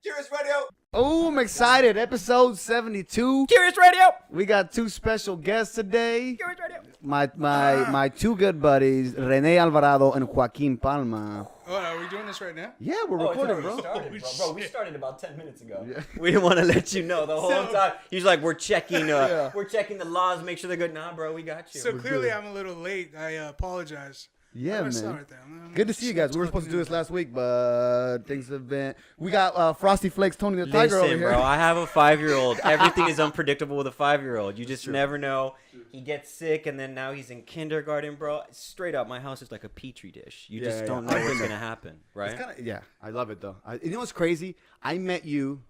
Curious Radio. Oh, I'm excited. Episode 72. Curious Radio. We got two special guests today. Curious Radio. My two good buddies, Rene Alvarado and Joaquin Palma. Oh, are we doing this right now? Yeah, we're recording, bro. Bro, we started about 10 minutes ago. Yeah. We didn't want to let you know the whole time. He's like, we're checking we're checking the laws, make sure they're good. Nah, bro, we got you. So clearly I'm a little late. I apologize. Yeah, man. Good to see you guys. We were supposed to do this last week, but things have been... We got Frosty Flakes, Tony the Tiger over here. Bro, I have a 5-year-old. Everything is unpredictable with a 5-year-old. You just never know. He gets sick, and then now he's in kindergarten, bro. Straight up, my house is like a petri dish. You just don't know what's going to happen, right? Yeah, I love it, though. You know what's crazy? I met you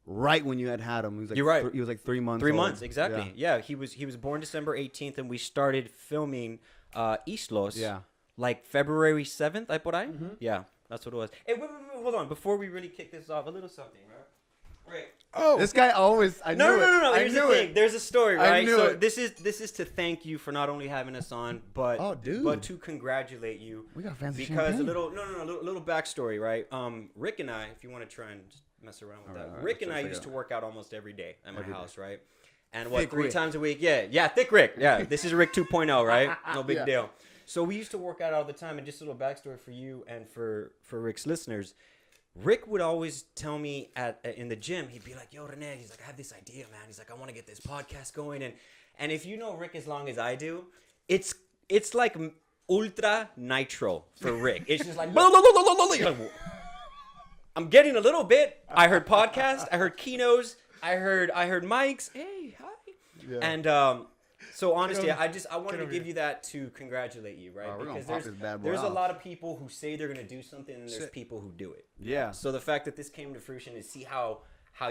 right when you had him. He was like, You're right. He was like 3 months 3 old. months, exactly. Yeah, he was born December 18th, and we started filming Islos. Yeah. Like February 7th, I por ahí? Mm-hmm. Yeah, that's what it was. Hey, wait, hold on. Before we really kick this off, a little something, right? Right. Oh, this guy always. No. Here's the thing. There's a story, right? So this is to thank you for not only having us on, but to congratulate you. We got fancy because champagne. a little backstory, right? Rick and I, if you want to try and just mess around with that, Rick and I used to work out almost every day at my house, right? And what, 3 times a week? Yeah, Thick Rick. Yeah, this is Rick 2.0, right? No big deal. So we used to work out all the time, and just a little backstory for you and for Rick's listeners. Rick would always tell me in the gym, he'd be like, yo, Rene, he's like, I have this idea, man. He's like, I want to get this podcast going. And if you know Rick as long as I do, it's like ultra nitro for Rick. It's just like, I'm getting a little bit. I heard podcasts. I heard keynotes. I heard mics. Hey, hi. Yeah. And so honestly, I wanted to give you that to congratulate you, right? Because there's a lot of people who say they're gonna do something, and there's people who do it. Yeah. So the fact that this came to fruition is see how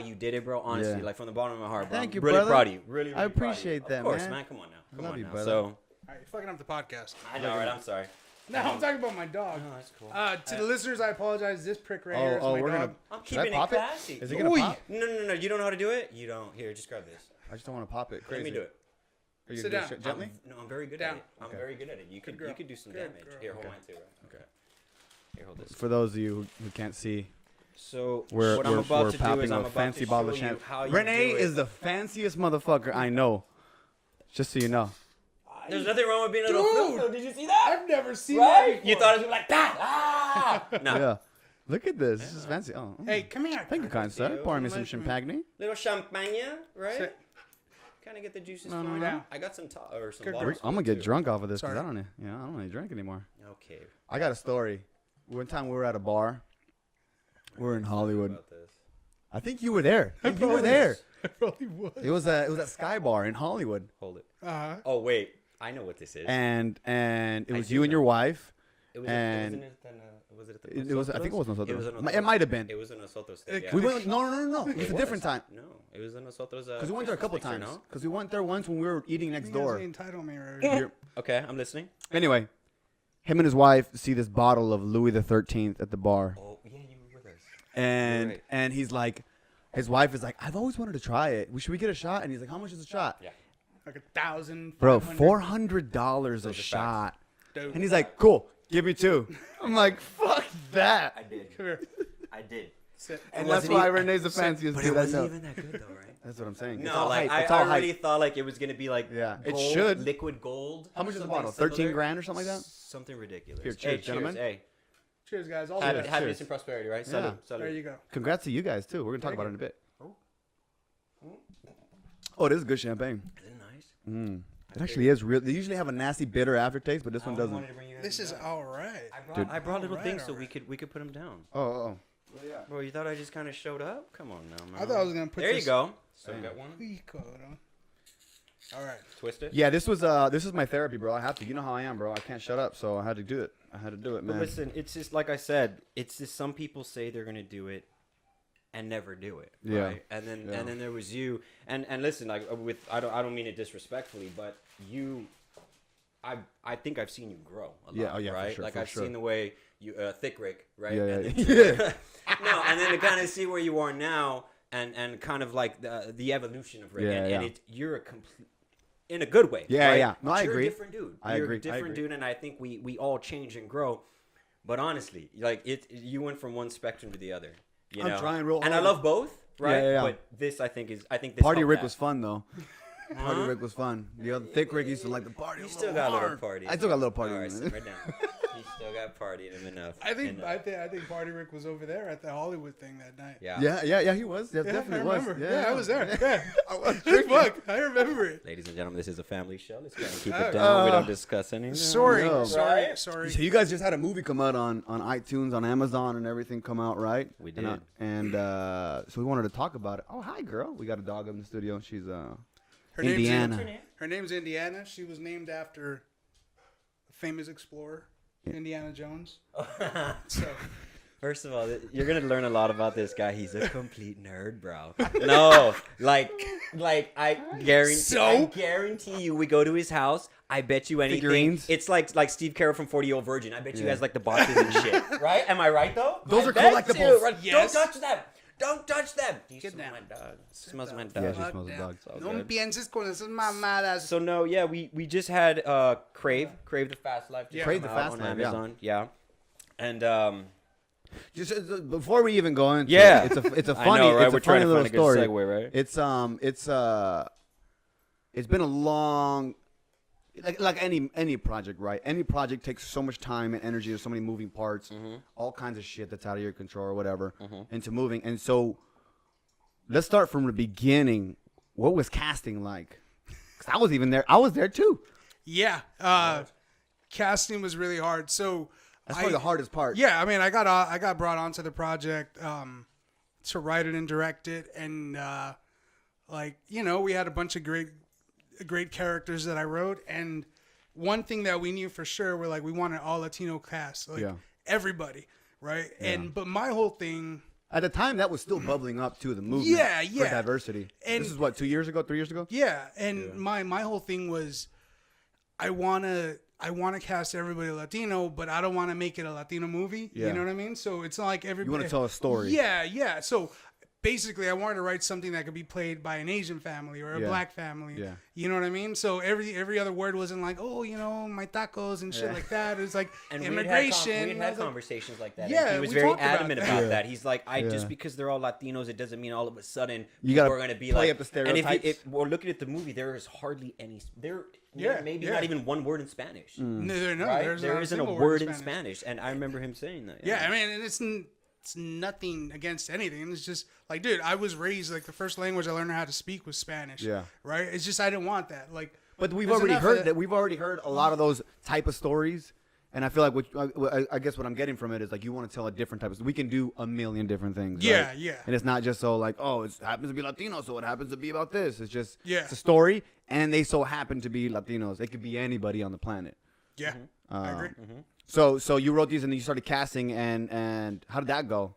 you did it, bro. Honestly, like from the bottom of my heart, bro. Thank you, really brother. proud of you. Really, I appreciate that, man. Of course, man. man. Come on now. Love you, now. brother. So. All right, you're fucking up the podcast. I know, right? I'm sorry. No, I'm talking about my dog. Oh, that's cool. To the listeners, I apologize. This prick right here is my dog. I'm keeping it classy. Is he gonna pop? No. You don't know how to do it? You don't. Here, just grab this. I just don't want to pop it. Crazy. Let me do it. Sit down. Gently? I'm very good at it. I'm very good at it. You could do some damage. Here, hold mine too, right? Okay. Here, hold this. For those of you who can't see, so we're what I'm about to do is a I'm about fancy to bottle show of you champagne. how you Rene do it. is the fanciest motherfucker I know. Just so you know. There's nothing wrong with being a little flip. Did you see that? I've never seen that before. You thought it was like that? Ah! No. Yeah. Look at this. This is fancy. Oh. Hey, come here. Thank you, kind sir. Pouring me some champagne. Little champagne, right? Kind of get the juices flowing. No. I got some bottles. I'm gonna get drunk off of this because I don't really drink anymore. Okay. I got a story. One time we were at a bar. We're in Hollywood. I think you were there. You were there. I probably was. It was at Sky Bar in Hollywood. Hold it. Uh-huh. Oh wait, I know what this is. And it was you and your wife. Was It was. I think it was Nosotros. It It might have been. It was a Nosotros. We went. No. It was a different time. No, it was a Nosotros. Because we went there a couple times. Because we went there once when we were eating next door. Entitled me right here. Okay, I'm listening. Anyway, him and his wife see this bottle of Louis the 13th at the bar. Oh yeah, you were with us. And he's like, his wife is like, I've always wanted to try it. Should we get a shot? And he's like, how much is a shot? Yeah. Like $1,000. Bro, $400 a shot. Dope. And he's like, cool, give me 2. I'm like, fuck that. I did. Come here. I did. Sit. And that's why Rene's the fanciest But dude it I wasn't know. even that good though, right? That's what I'm saying. No, It's all like hype. It's I all already hype. thought like it was gonna be like Yeah, it gold, should. liquid gold. How much is the something bottle? similar. 13 grand or something like that? Something ridiculous. Here, cheers, gentlemen. Hey, Cheers, guys. All the best. happiness and prosperity, right? Yeah. Salud. There you go. Congrats to you guys, too. We're going to talk about it in a bit. Oh, this is good champagne. Is it nice? It actually is real. They usually have a nasty, bitter aftertaste, but this one doesn't. This is all right. I brought little things so we could put them down. Oh. Bro, you thought I just kind of showed up? Come on now, man. I thought I was going to put There this. you go. So got one. All right. Twist it. Yeah, this is my therapy, bro. I have to. You know how I am, bro. I can't shut up, so I had to do it. But man. listen, it's just like I said. It's just some people say they're gonna do it, and never do it. Yeah. Right? And then there was you. And listen, like I don't mean it disrespectfully, but you. I think I've seen you grow a lot, right? For sure, like for I've sure. seen the way you Thick Rick, right? Yeah, and yeah. then, no, and then to kind of see where you are now, and kind of like the evolution of Rick, and you're a complete. In a good way. Yeah, right? yeah. No, I You're agree. a different dude. I You're agree. a different dude, and I think we all change and grow. But honestly, like you went from one spectrum to the other. You I'm know? trying real And I hard. love both, right? Yeah. But this, I think this Party helped Rick that. was fun though. Party Rick was fun. The other Thick Rick used to like the party. You still got a little party. I still got a little party. All right, in sit me. right down. You still got party in him enough. I think Party Rick was over there at the Hollywood thing that night. Yeah, he was. Yeah, definitely I was. remember. Yeah, I was there. Yeah. I was Fuck, I remember it. Ladies and gentlemen, this is a family show. Let's go ahead and keep it down. We don't discuss anything. Sorry. Right? So you guys just had a movie come out on iTunes, on Amazon, and everything come out, right? We did. And so we wanted to talk about it. Oh, hi, girl. We got a dog in the studio. She's Her Indiana. Her name's Indiana. She was named after a famous explorer, Indiana Jones. So, First of all, you're gonna learn a lot about this guy. He's a complete nerd, bro. No, like I guarantee you, we go to his house. I bet you anything. Figurines? It's like Steve Carell from 40-Year-Old Virgin. I bet you guys like the boxes and shit, right? Am I right though? Those are bet collectibles. you, right? Yes. Don't touch them. Don't touch them. He Get smells down. my dog. Smells my dog. Yeah, she smells a dog. No good. pienses con esas mamadas. So no, yeah, we just had Crave the Fast Life. Just Crave come the out Fast on Life, Amazon. Yeah. And Just before we even go into yeah, it, it's a I funny, know, right? it's We're a trying funny to little find a good story. segue, right? It's been a long, like any project, right? Any project takes so much time and energy. There's so many moving parts, all kinds of shit that's out of your control or whatever, into moving. And so, let's start from the beginning. What was casting like? 'Cause I was even there. I was there too. Yeah. Casting was really hard. So That's probably the hardest part. Yeah, I mean, I got brought onto the project to write it and direct it, and we had a bunch of great characters that I wrote, and one thing that we knew for sure were like we wanted all Latino cast, like everybody, right? Yeah. But my whole thing At the time, that was still bubbling up to the movement for diversity. And this is what, 2 years ago, 3 years ago? Yeah, and my whole thing was I wanna cast everybody Latino, but I don't want to make it a Latino movie. Yeah. You know what I mean? So it's not like everybody. You want to tell a story. Yeah. So basically, I wanted to write something that could be played by an Asian family or a black family. Yeah. You know what I mean? So every other word wasn't like, oh, my tacos and shit like that. It was like And immigration. we had conversations like that. Yeah, and he was we very talked about adamant that. about that. He's like, just because they're all Latinos, it doesn't mean all of a sudden You people gotta are going to be play like. up the and stereotypes. if we're looking at the movie, there is hardly any. Maybe yeah. not even one word in Spanish. No, Right? there's There not isn't a single word in Spanish, and I remember him saying that. Yeah, I mean, and it's nothing against anything. It's just like, dude, I was raised like the first language I learned how to speak was Spanish. Yeah. Right. It's just I didn't want that. Like, But we've there's already enough heard of that. We've already heard a lot of those type of stories, and I feel like I guess what I'm getting from it is like you want to tell a different type of. We can do a million different things. Yeah, right? yeah. And it's not just so like, oh, it happens to be Latino, so it happens to be about this. It's just Yeah. it's a story, and they so happen to be Latinos. They could be anybody on the planet. Yeah, I agree. So you wrote these and then you started casting, and how did that go?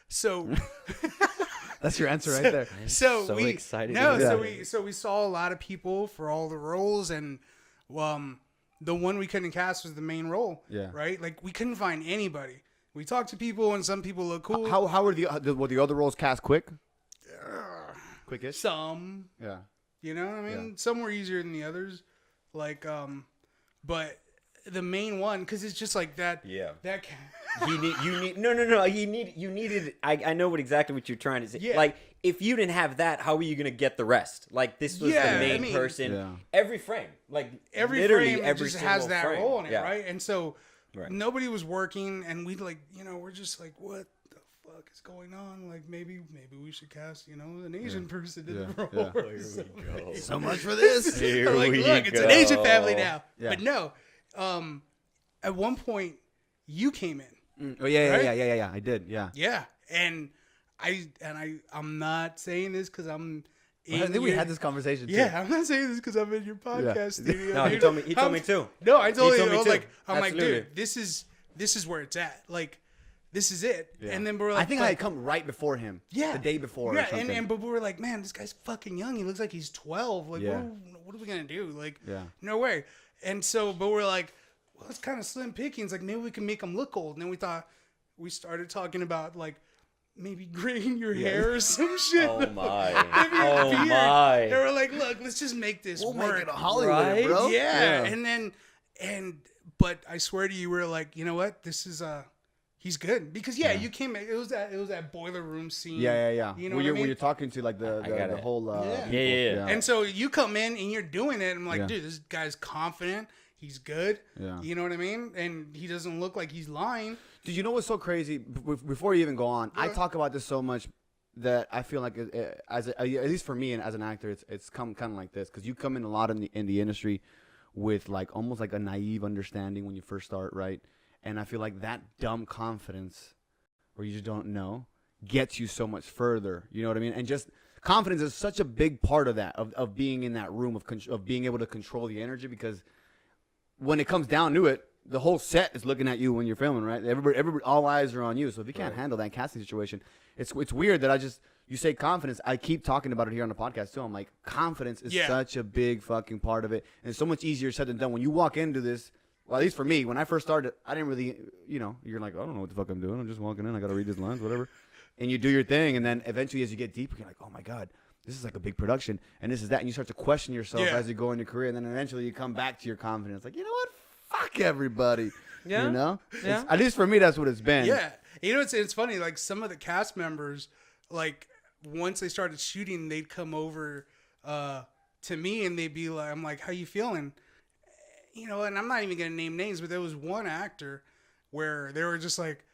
So, That's your answer right there. so we excited. No, Yeah. so we saw a lot of people for all the roles, and the one we couldn't cast was the main role. Yeah. Right. Like we couldn't find anybody. We talked to people, and some people look cool. How were the other roles cast quick? Quickish. Some. Yeah. You know what I mean? Yeah. Some were easier than the others. Like, but the main one, because it's just like that. Yeah. That. You needed. I know exactly what you're trying to say. Yeah. Like, if you didn't have that, how were you gonna get the rest? Like, this was Yeah, the main I mean- person. Yeah. Every frame, like Every frame every just has single that frame. role in it, Yeah. right? And so Right. nobody was working, and we we're just like, what the fuck is going on? Like maybe we should cast, an Asian person in the role. Yeah. or something. So much for this. Here Like, we look, it's an go. Asian family now. Yeah. But no, at one point you came in. Oh yeah, Right? yeah. I did. Yeah. Yeah, and I'm not saying this because I'm. I think we had this conversation. Too. Yeah, I'm not saying this because I'm in your podcast studio. No, he dude. told me. He told me too. No, I told He you. told me I was too. like, I'm Absolutely. like, dude, this is where it's at. Like, this is it. Yeah. And then we're like, I think I had come right before him. yeah, The day before. Yeah, or something. but we were like, man, this guy's fucking young. He looks like he's 12. Like, Yeah. what are we gonna do? Like, Yeah. no way. And so, but we're like, well, it's kind of slim pickings. Like, maybe we can make him look old. And then we started talking about like maybe graying your hair or some shit. Oh my. Maybe a Oh beard. my. And we're like, look, let's just make this We'll work. make it a Hollywood, Right? bro. Yeah. And then, but I swear to you, we're like, you know what? This is he's good because you came. It was that boiler room scene. Yeah. You know where what I mean? you're talking to like the whole. Yeah. And so you come in and you're doing it. And I'm like, dude, this guy's confident. He's good. Yeah. You know what I mean? And he doesn't look like he's lying. Dude, you know what's so crazy? Before you even go on, I talk about this so much that I feel like, at least for me and as an actor, it's come kind of like this because you come in a lot in the industry with like almost like a naive understanding when you first start, right? And I feel like that dumb confidence, where you just don't know, gets you so much further. You know what I mean? And just confidence is such a big part of that, of being in that room, of being able to control the energy, because when it comes down to it, the whole set is looking at you when you're filming, right? Everybody, all eyes are on you. So if you can't handle that casting situation, it's weird that you say confidence. I keep talking about it here on the podcast too. I'm like, confidence is such a big fucking part of it, and it's so much easier said than done. When you walk into this, well, at least for me, when I first started, I didn't really, you're like, I don't know what the fuck I'm doing. I'm just walking in. I got to read these lines, whatever. And you do your thing, and then eventually, as you get deeper, you're like, oh my god, this is like a big production, and this is that, and you start to question yourself as you go in your career, and then eventually you come back to your confidence, like, you know what? Fuck everybody. Yeah. You know? Yeah. At least for me, that's what it's been. Yeah. You know, it's funny. Like, some of the cast members, like, once they started shooting, they'd come over to me and they'd be like, I'm like, how you feeling? You know, and I'm not even going to name names, but there was one actor where they were just like,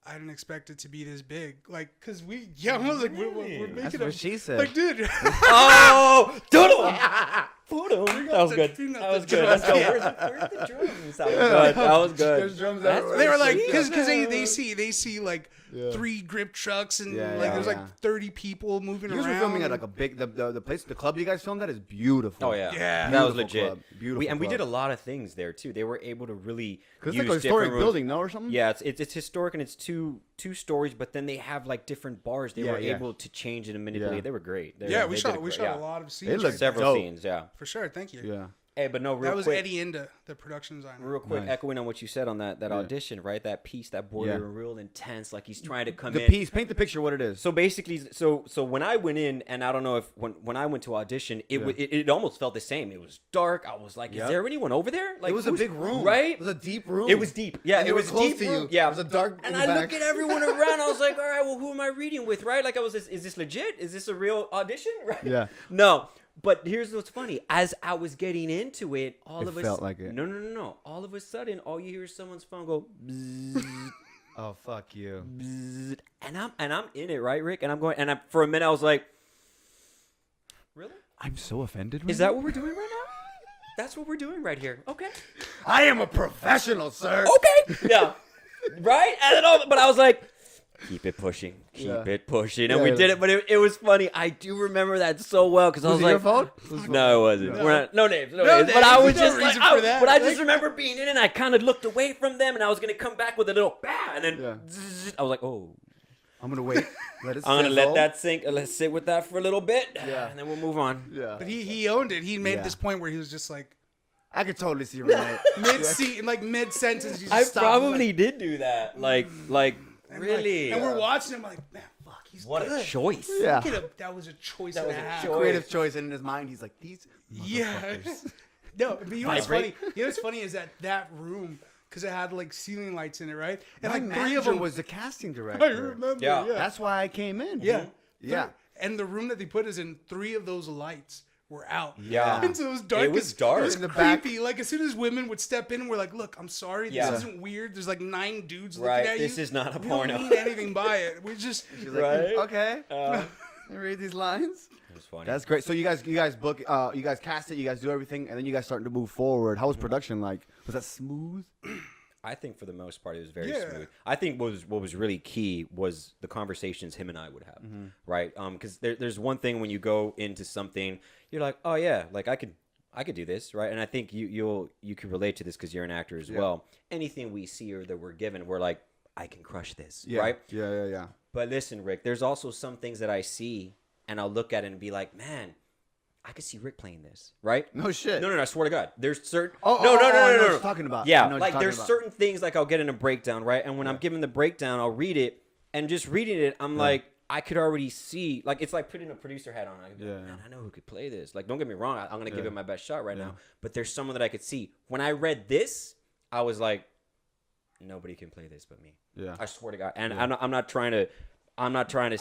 I didn't expect it to be this big. Like, because I was like, we're making That's what she said. Like, dude. Oh, doodle. That was good. That was good. Let's go. Where's the drums? That was good. They were like, because they see like 3 grip trucks and there's like 30 people moving around. You guys were filming at like a big, the club you guys filmed at is beautiful. Oh yeah. Yeah. That was legit. Club. Beautiful. And we did a lot of things there too. They were able to really use it's like a historic building, no, or something? Yeah, it's historic, and it's two stories, but then they have like different bars. They were able to change it and manipulate. They were great. We shot a lot of scenes. They looked several scenes. Yeah. For sure. Thank you. Yeah. Hey, but no, real quick. That was Eddie Inda, the production designer. Real quick, echoing on what you said on that audition, right? That piece, that boiler, real intense. Like he's trying to come in. The piece, paint the picture what it is. So basically, so when I went in, and I don't know if when I went to audition, it almost felt the same. It was dark. I was like, is there anyone over there? Like, it was a big room, right? It was a deep room. It was deep. Yeah, and it was close deep to you. Yeah, it was a dark. And I look at everyone around. I was like, all right, well, who am I reading with? Right? Like, is this legit? Is this a real audition? Right? Yeah. No. But here's what's funny. As I was getting into it, all of a felt like it. No. All of a sudden, all you hear is someone's phone go bzzz, oh, fuck you. bzzz, and I'm in it, right, Rick? And I'm going, and for a minute I was like, really? I'm so offended. Is that what we're doing right now? That's what we're doing right here. Okay. I am a professional, sir. Okay. Yeah. Right? And then but I was like, keep it pushing. Keep it pushing. And we did it, but it was funny. I do remember that so well because I was like, your phone? No, it wasn't. No names. But I was just like, but I just remember being in it and I kind of looked away from them and I was going to come back with a little bah, and then I was like, oh. I'm going to wait. I'm going to let that sink. Let's sit with that for a little bit. Yeah. And then we'll move on. Yeah. But he owned it. He made this point where he was just like, I could totally see Rene. mid sentence. I probably did do that. Like. Really? And we're watching him like, man, fuck, he's what good. A choice. Yeah. That was a choice. That was a choice. Creative choice, and in his mind, he's like, these No, but you know what's funny? You know what's funny is that room, because it had like ceiling lights in it, right? And my like manager 3 of them was the casting director. I remember. Yeah. That's why I came in. Yeah. Yeah. And the room that they put us in, 3 of those lights were out. Yeah. And so it was dark. It was dark. It was in the creepy. back. Like as soon as women would step in, we're like, look, I'm sorry. This isn't weird. There's like 9 dudes looking at you. This is not a we porno. don't mean anything by it. We just She's like, okay. Read these lines. It was funny. That's great. So you guys book, you guys cast it, you guys do everything, and then you guys starting to move forward. How was production like? Was that smooth? I think for the most part it was very smooth. I think what was really key was the conversations him and I would have, right? Because there's one thing when you go into something, you're like, oh yeah, like I could do this, right? And I think you can relate to this because you're an actor as well. Anything we see or that we're given, we're like, I can crush this, right? Yeah. But listen, Rick, there's also some things that I see and I'll look at it and be like, man, I could see Rick playing this, right? No shit. No, I swear to God. There's certain... No. I know what you're talking about. Yeah, like there's certain things like I'll get in a breakdown, right? And when I'm giving the breakdown, I'll read it. And just reading it, I'm like, I could already see... Like, it's like putting a producer hat on. Man, I know who could play this. Like, don't get me wrong. I'm going to give it my best shot right now. But there's someone that I could see. When I read this, I was like, nobody can play this but me. Yeah. I swear to God. And I'm not trying to sound. I know.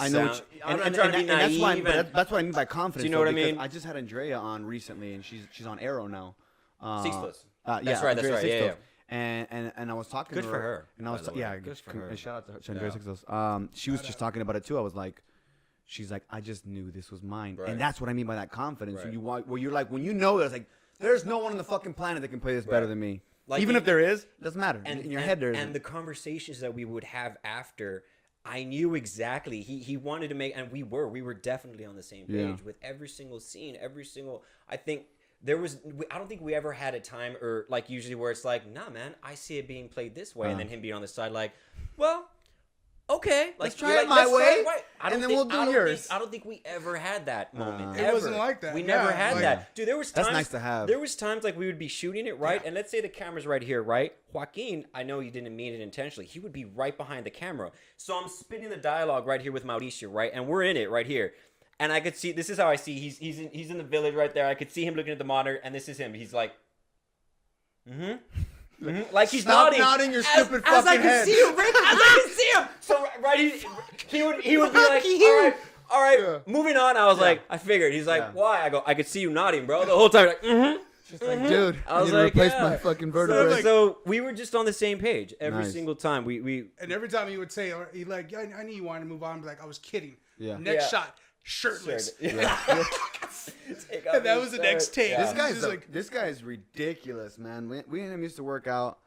I'm not trying to be naive. That's what I mean by confidence. Do you know what I mean? I just had Andrea on recently, and she's on Arrow now. Sixtos. That's right. Yeah. And I was talking Good to for her. And I was good for her. And shout out to Andrea Sixtos. She was just talking about it too. I was like, she's like, I just knew this was mine, and that's what I mean by that confidence. Right. Where you're like, when you know, it's like, there's no one on the fucking planet that can play this better than me. Like, even if there is, doesn't matter. In your head, there is. And the conversations that we would have after, I knew exactly. He wanted to make, and we were definitely on the same page with every single scene, I think I don't think we ever had a time, or like usually where it's like, nah, man, I see it being played this way, and then him being on the side like, well, okay, let's try it my way, and then we'll do yours. I don't think we ever had that moment. It wasn't like that. We never had that. Dude, there was times. That's nice to have. There was times like we would be shooting it, right? And let's say the camera's right here, right? Joaquin, I know he didn't mean it intentionally. He would be right behind the camera. So I'm spitting the dialogue right here with Mauricio, right? And we're in it right here. And I could see, this is how I see, he's in the village right there. I could see him looking at the monitor, and this is him. He's like, like he's nodding your stupid fucking as I can head. see him, Rick. As I can see him. So right, he would be like, all right, moving on. I was like, I figured. He's like, why? I could see you nodding, bro, the whole time. Like, Just like, dude, I was you need like, to replace my fucking vertebrae. So we were just on the same page every single time. We and every time he would say, he like, I knew you wanted to move on. But like, I was kidding. Yeah. Next shot, shirtless. Yeah. And that was the next take. Yeah. This guy is ridiculous, man. We and him used to work out.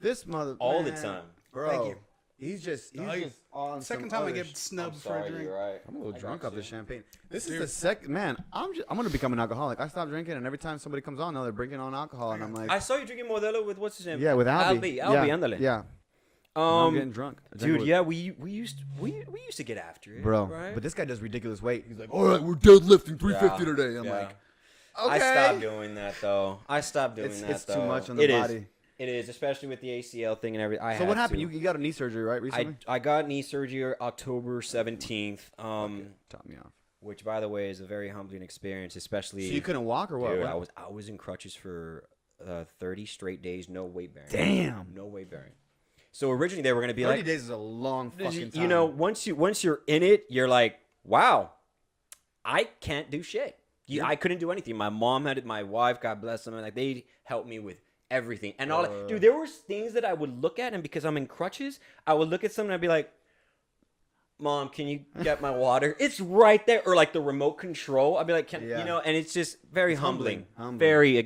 This mother all the time, bro. Thank you. He's just on. Second time I get snubbed for a drink. You're right. I'm a little drunk off this champagne. This is the second, man. I'm gonna become an alcoholic. I stopped drinking, and every time somebody comes on, now they're bringing on alcohol, and I'm like, I saw you drinking Modelo with what's his name? Yeah, with Albie. Ándale. Yeah. I'm getting drunk. Dude, yeah, we used to get after it, bro. right? But this guy does ridiculous weight. He's like, all right, we're deadlifting 350 today. I'm like, okay. I stopped doing that though. It's too much on the body. It is, especially with the ACL thing and everything. So what happened? You got a knee surgery, right, recently? I got knee surgery October 17th. Top me off. Which, by the way, is a very humbling experience, especially. So you couldn't walk or what? Dude, I was in crutches for 30 straight days, no weight bearing. Damn. No weight bearing. So originally they were going to be 30 like, days is a long fucking time. You know, once you're in it, you're like, wow, I can't do shit. I couldn't do anything. My mom had it. My wife, God bless them, like they helped me with everything. And dude, there were things that I would look at, and because I'm in crutches, I would look at something and I'd be like, Mom, can you get my water? It's right there. Or like the remote control. I'd be like, you know, and it's just very humbling. Very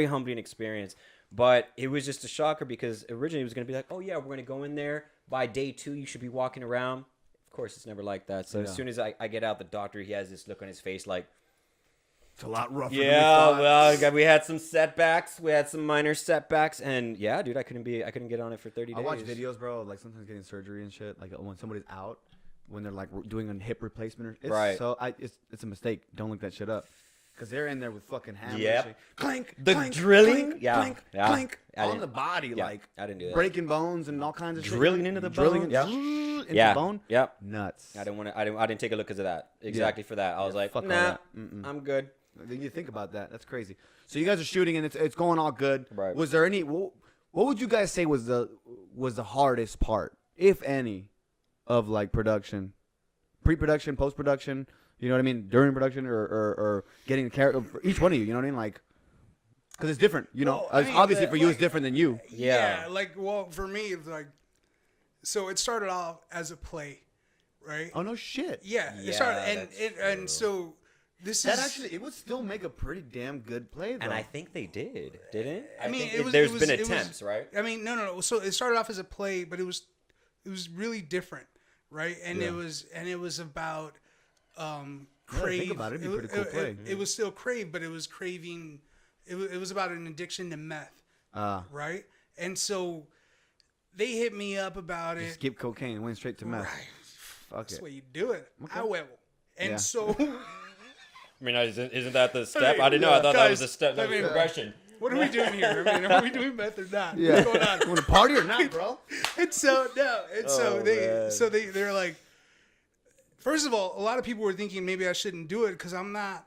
humbling experience. But it was just a shocker because originally it was going to be like, oh yeah, we're going to go in there. By day 2, you should be walking around. Of course, it's never like that. So as soon as I get out, the doctor, he has this look on his face like, it's a lot rougher. Yeah, well, we had some setbacks. We had some minor setbacks, and yeah, dude, I couldn't get on it for 30 days. I watch videos, bro, of like sometimes getting surgery and shit. Like when somebody's out, when they're like doing a hip replacement. Right. So it's a mistake. Don't look that shit up. Because they're in there with fucking hammers. Yep. Clank, the clank, drilling. Clank, yeah. clank, yeah. clank. I On the body, like I didn't do that. Breaking bones and all kinds of drilling shit. Into the drilling bone. Yeah. Into the bone. Yep. Nuts. I didn't take a look because of that. Exactly for that. I was like, nah, I'm good. Then you think about that. That's crazy. So you guys are shooting and it's going all good. Right. Was there any? What would you guys say was the hardest part, if any, of like production, pre-production, post-production? You know what I mean? During production or getting the character for each one of you. You know what I mean? Like, because it's different. You know, obviously for you it's different than you. Yeah. For me, it's like, so it started off as a play, right? Oh no shit. Yeah. It started and so. It would still make a pretty damn good play, though. And I think they did, didn't it? I mean, there's been attempts, right? I mean, no. So it started off as a play, but it was really different, right? And it was about crave. Think about it. It'd be a pretty cool play. It was still crave, but it was craving. It was about an addiction to meth, right? And so they hit me up about it. Skip cocaine and went straight to meth. Right. Fuck That's it. the way you do it. Okay. I will. And so. I mean, isn't that the step? I didn't know. I thought that was the step. That was progression. What are we doing here? I mean, are we doing meth or not? Yeah. What's going on? Want to party or not, bro? They're like, first of all, a lot of people were thinking maybe I shouldn't do it because I'm not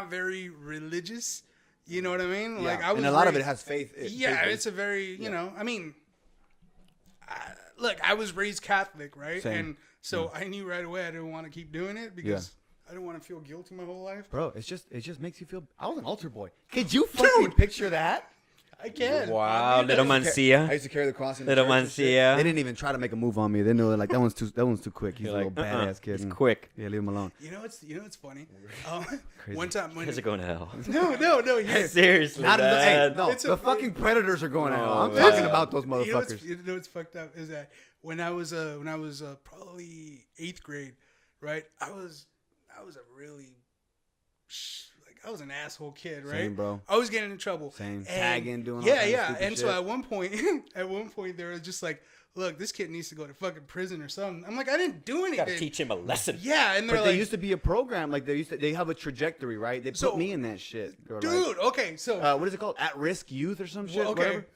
very religious. You know what I mean? Yeah. Like I was. And a lot of it has faith. Yeah, it's a very you know. I mean, look, I was raised Catholic, right? Same. And so I knew right away I didn't want to keep doing it because I didn't want to feel guilty my whole life. Bro, it just makes you feel. I was an altar boy. Could you fucking picture that? I can. Wow, little I Mancia. used to carry the cross in the Little church and shit. Mancia. They didn't even try to make a move on me. They knew like that one's too quick. He's You're a little like, badass kid. He's quick. Yeah, leave him alone. You know what's funny? One time when Guys are going to hell. no, yeah. Seriously, Not in the, hey, man. no, It's the a- fucking predators are going out. I'm man. talking about those You know motherfuckers. what's fucked up is that when I was probably 8th grade, right? I was a really I was an asshole kid, right? Same, bro. I was getting in trouble. Same. And Tagging, doing all yeah, kinds of yeah. stupid And so shit. at one point, they were just like, "Look, this kid needs to go to fucking prison or something." I'm like, I didn't do anything. Gotta teach him a lesson. Yeah, and they're But like, they used to be a program. Like they have a trajectory, right? They put So- me in that shit. Or dude. Okay, so like, what is it called? At risk youth or some shit. well, okay. Whatever.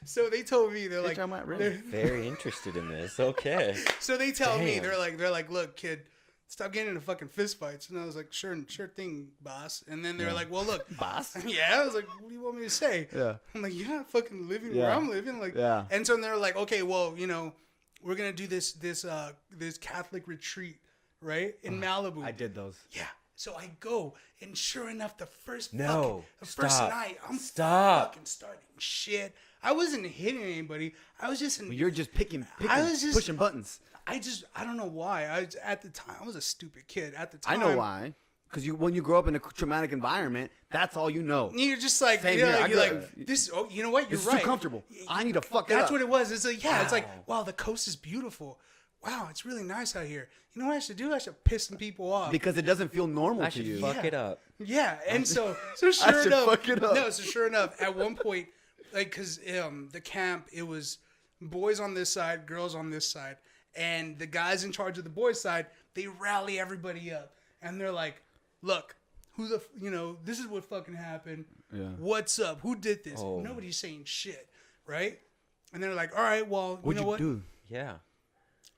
So they told me they're like, I'm at risk. they're- Very interested in this. Okay. so they tell me Damn. they're like, look, kid, stop getting into fucking fist fights. And I was like, sure thing, boss. And then they're like, well, look, Boss. yeah. I was like, what do you want me to say? Yeah. I'm like, you're not fucking living where Yeah. I'm living. Like, Yeah. And so they're like, okay, well, we're gonna do this Catholic retreat, right, in Malibu. I did those. Yeah. So I go, and sure enough, the first stop. night, I'm Stop. fucking starting shit. I wasn't hitting anybody. I was just You're just picking I was just- pushing buttons. I don't know why. At the time, I was a stupid kid. At the I time, know why. Because when you grow up in a traumatic environment, that's all you know. You're just like, Same you're here. like, I you're got- like this. Oh, you know what? You're It's right. too comfortable. I need to fuck it That's up. what it was. It's like, yeah, it's Wow. like, wow, the coast is beautiful. Wow, it's really nice out here. You know what I should do? I should piss some people off. Because it doesn't feel normal I to should you. fuck Yeah. it up. Yeah, and so I sure should enough, fuck it up. no, so sure enough, at one point, like, cause the camp, it was boys on this side, girls on this side, and the guys in charge of the boys side, they rally everybody up, and they're like, look, this is what fucking happened. Yeah. What's up? Who did this? Oh. Nobody's saying shit, right? And they're like, all right, well, What'd you know what? do? Yeah.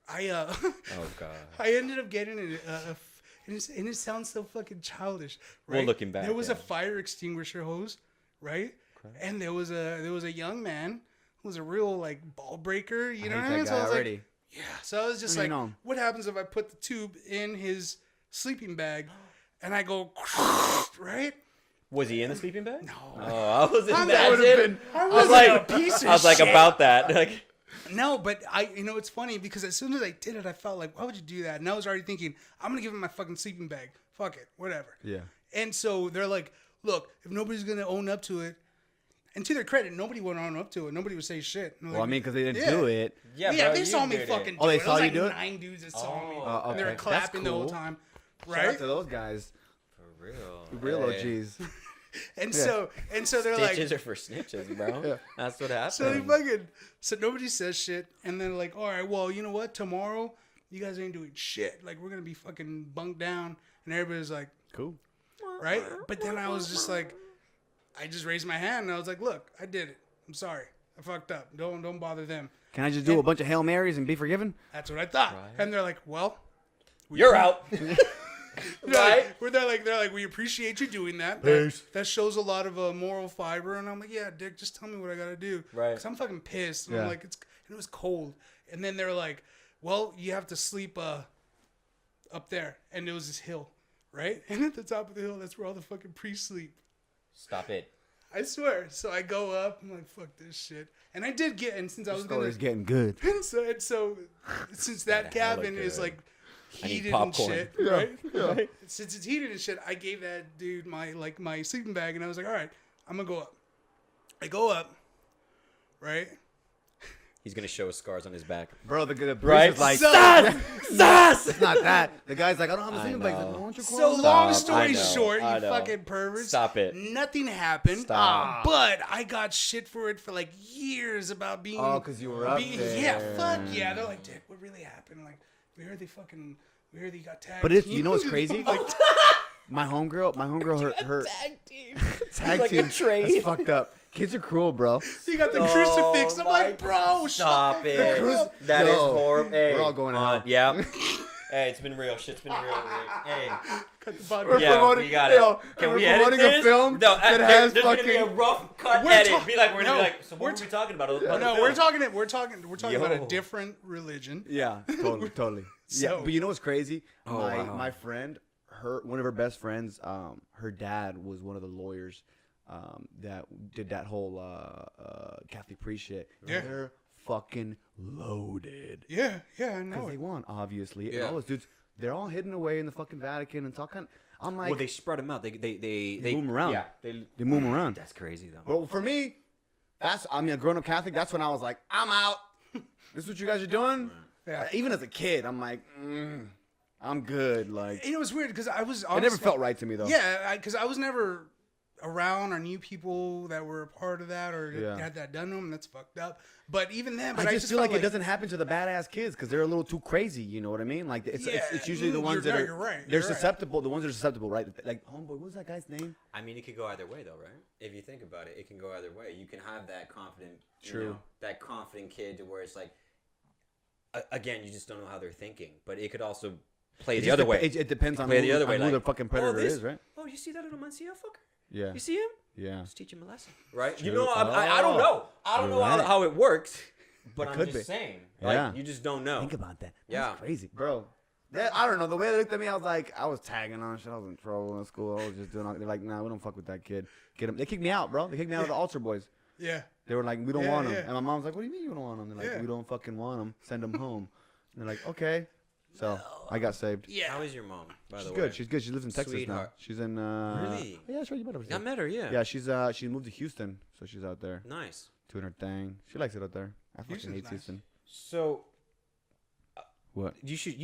I Oh god. I ended up getting and it sounds so fucking childish, right? Well, looking back, there was yeah. a fire extinguisher hose, right? And there was a young man who was a real like ball breaker, you know what I mean? that So I guy was already. like, yeah. So I was just What do like, you know? what happens if I put the tube in his sleeping bag, and I go right? Was he in the sleeping bag? No. Oh, I was That would've imagining. I I was was like like, a piece of I was like shit. about that. Like, No, but it's funny because as soon as I did it, I felt like, why would you do that? And I was already thinking, I'm gonna give him my fucking sleeping bag. Fuck it, whatever. Yeah. And so they're like, look, if nobody's gonna own up to it, and to their credit, nobody would own up to it. Nobody would say shit. And Well, I like, mean, because they didn't Yeah. do it. yeah, yeah, bro, they you saw me did fucking. it. Oh, they do it. saw It was you like do it? 9 dudes that saw me, Oh, and they were okay. clapping the whole That's time, Shout out right? to those guys. For real. Real Hey. OGs. And so they're Stitches like, are for snitches, bro. Yeah. That's what happens. so they fucking, so nobody says shit, and they're like, all right, well, you know what? Tomorrow, you guys ain't doing shit. Like we're gonna be fucking bunked down, and everybody's like, Cool. right? But then I was just like, I just raised my hand and I was like, look, I did it. I'm sorry. I fucked up. Don't bother them. Can I just do a bunch of Hail Marys and be forgiven? That's what I thought. Right. And they're like, well, You're out. they're like, we appreciate you doing that. Peace. That shows a lot of moral fiber. And I'm like, yeah, Dick, just tell me what I gotta do. Right. Because I'm fucking pissed. And Yeah. I'm like, and it was cold. And then they're like, well, you have to sleep up there. And there was this hill, right? And at the top of the hill, that's where all the fucking priests sleep. Stop it. I swear. So I go up. I'm like, fuck this shit. And I did get, and since I was gonna, Story's getting good. and so since that Hella cabin is good. like I need heated and popcorn. shit, right? Since it's heated and shit, I gave that dude my sleeping bag, and I was like, all right, I'm gonna go up. I go up, right? He's gonna show his scars on his back. Bro, the priest Right? is like, Sus! it's not that. The guy's like, I don't have a sleeping bag. He's like, know. why don't you So close it? long Stop. story I know. short, I you know. fucking perverts. Stop it. Nothing happened. Stop. But I got shit for it for like years about being. Oh, 'cause you were up there. Yeah, fuck yeah. They're like, Dick, what really happened? Like, we heard they got tagged. But you know what's crazy? Like, My homegirl, her Tag team. tag like a team trade. is fucked up. Kids are cruel, bro. you got the Oh crucifix. I'm my- like, bro, Stop shut it. the fuck up. That is No. horrible. Hey, We're all going out. Yeah. Hey, it's been real. Shit's been real, Rick. Hey. Cut the podcast. We got it. Can we edit this? A film no, that has there's fucking... gonna be a rough cut We're edit. ta- Be like, we're gonna no, be like, so what were we talking about? No, we're talking about a Yo. different religion. Yeah, totally. Yeah, So- but you know what's crazy? Oh, wow. My friend, one of her best friends, her dad was one of the lawyers that did that whole Catholic priest shit. Yeah. They're fucking loaded. Yeah, I know. Because they won, obviously. Yeah. And all those dudes, they're all hidden away in the fucking Vatican. And it's all kind of, I'm like... Well, they spread them out. They move 'em around. Yeah. They move 'em around. That's crazy, though. Well, for me, a grown-up Catholic, that's when I was like, I'm out. This is what you guys are doing? Yeah. Even as a kid, I'm like, I'm good. Like, You know, it's weird because I was. it never felt right to me, though. Yeah, because I was never around or knew people that were a part of that or had that done to them. That's fucked up. But even then, I just feel like it doesn't happen to the badass kids because they're a little too crazy. You know what I mean? Like it's usually the ones that are you're right. They're susceptible. The ones that are susceptible, right? Like homeboy, what was that guy's name? I mean, it could go either way, though, right? If you think about it, it can go either way. You can have that confident, that confident kid to where it's like, again, you just don't know how they're thinking. But it could also play the other way. It depends on Play who, the other way, who like, the fucking predator is, right? Oh, you see that little Mancia fucker? Yeah. You see him? Yeah. Just teach him a lesson, right? True. You know, I don't know. I don't know Right. how it works, but I'm could just be. saying. Yeah. Like, you just don't know. Think about that. That's Yeah. crazy, bro. I don't know. The way they looked at me, I was like, I was tagging on shit. I was in trouble in school. I was just doing. They're like, nah, we don't fuck with that kid. Get him. They kicked me out, bro. They kicked me out of the altar boys. Yeah. They were like, we don't want him. yeah. And my mom's like, what do you mean you don't want him? They're like, we don't fucking want him. Send him home. And they're like, okay. So I got saved. Yeah. How is your mom, by the She's way? good. She's good. She lives in Texas Sweetheart. now. She's in. Really? Yeah, that's right. You met her. I met her, yeah. Yeah, she moved to Houston, so she's out there Nice. doing her thing. She likes it out there. I fucking Houston's hate nice. Houston. So What?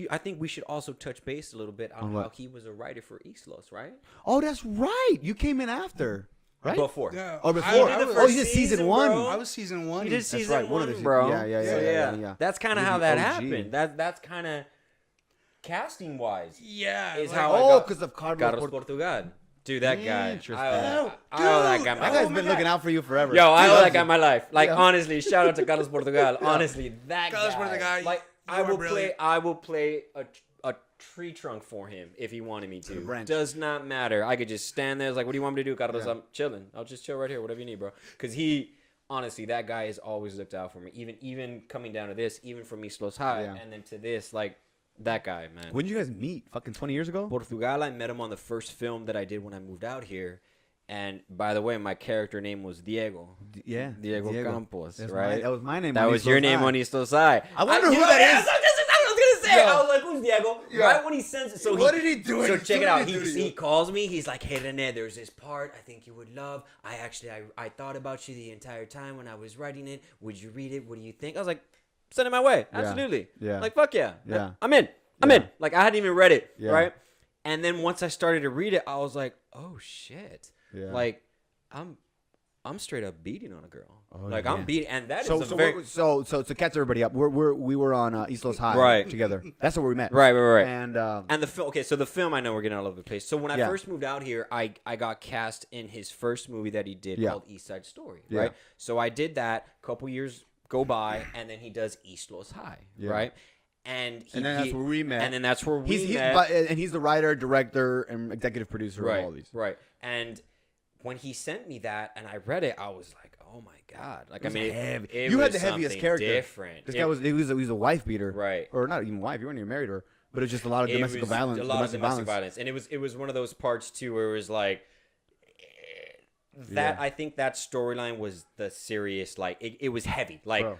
I think we should also touch base a little bit on On how what? he was a writer for Islos, right? Oh, that's right. You came in after, right? Before. Yeah. Oh, before. I was, Oh, you did season one. bro. I was season one. You did That's season right, one of one, the- bro. yeah. So, That's kind of You're how the that OG. happened. That's kind of casting wise. Yeah. Is like- how I Oh, got because of Carlos Portugal. Dude, that guy. Interesting. I owe that guy my That life. guy's been looking out for you forever. Yo, I He owe loves that guy you. my life. Like, Yeah. honestly, shout out to Carlos Portugal. Honestly, that Carlos guy. Portugal, Like, you are brilliant. I will play a tree trunk for him if he wanted me to. branch. Does not matter. I could just stand there. It's like, what do you want me to do, Carlos? Yeah. I'm chilling. I'll just chill right here. Whatever you need, bro. Because he, honestly, that guy has always looked out for me. Even coming down to this, even from Islos High, Yeah. and then to this, like, that guy, man. When did you guys meet? Fucking 20 years ago? Portugal, I met him on the first film that I did when I moved out here. And by the way, my character name was Diego. Yeah. Diego Campos, That's right? that was my name. That on was Islos your name High. on Islos High. I wonder who you know, that yeah, is. that's what I was gonna say. Yo. I was like, "Who's Diego?" Yo. Right when he sends it, so What did he do? So What check it did out. he do to He you? calls me. He's like, "Hey Rene, there's this part I think you would love. I thought about you the entire time when I was writing it. Would you read it? What do you think?" I was like, "Send it my way. Absolutely. Yeah. Like fuck yeah. Yeah. I'm in. I'm Yeah. in. Like I hadn't even read it. Yeah. Right. And then once I started to read it, I was like, "Oh shit. Yeah. Like I'm straight up beating on a girl. Oh, like yeah. I'm beating, and that is So, a so, very so to catch everybody up, we were on Islos High Right. together. That's where we met. right. And And the film, okay, so the film, I know we're getting all over the place. So when I Yeah. first moved out here, I got cast in his first movie that he did Yeah. called East Side Story, Yeah. right? So I did that, a couple years go by, and then he does Islos High, Yeah. right? And then that's where we met. And then that's where we he's met. and he's the writer, director, and executive producer right, of all these. right. And when he sent me that and I read it, I was like, oh my God. Like, It was I mean, heavy. it You had was the heaviest something character. different. This guy was he was a wife beater, Right. Or not even wife. You weren't even married to her, but it was just a lot of It domestic was violence. A lot of domestic violence, and it was one of those parts too where it was like that. Yeah. I think that storyline was the serious. Like it was heavy. Like Bro.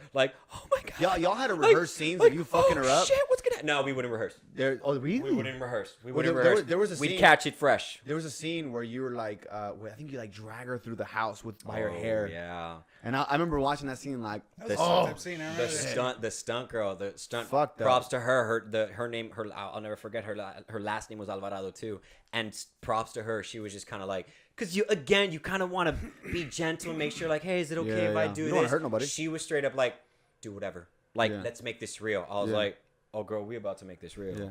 oh my God. Y'all had to Like- rehearse scenes like, of you fucking her up. Shit, what's gonna? No, we wouldn't rehearse. Oh, really? We wouldn't rehearse. We Well, wouldn't there- rehearse. there was a We'd scene- catch it fresh. There was a scene where you were like, where I think you like drag her through the house by her Oh, hair. Yeah. And I remember watching that scene like, That was The- a oh, fucked up scene. I The remember that. stunt girl, the stunt. Fuck that. Props to her. Her name. I'll never forget her last name was Alvarado too. And props to her. She was just kind of like, because you kind of want to be gentle and make sure like, hey, is it okay Yeah, if I yeah. do You this? don't wanna hurt nobody. She was straight up like, do whatever. Like, Yeah. let's make this real. I was Yeah. like, oh girl, we about to make this real. Yeah.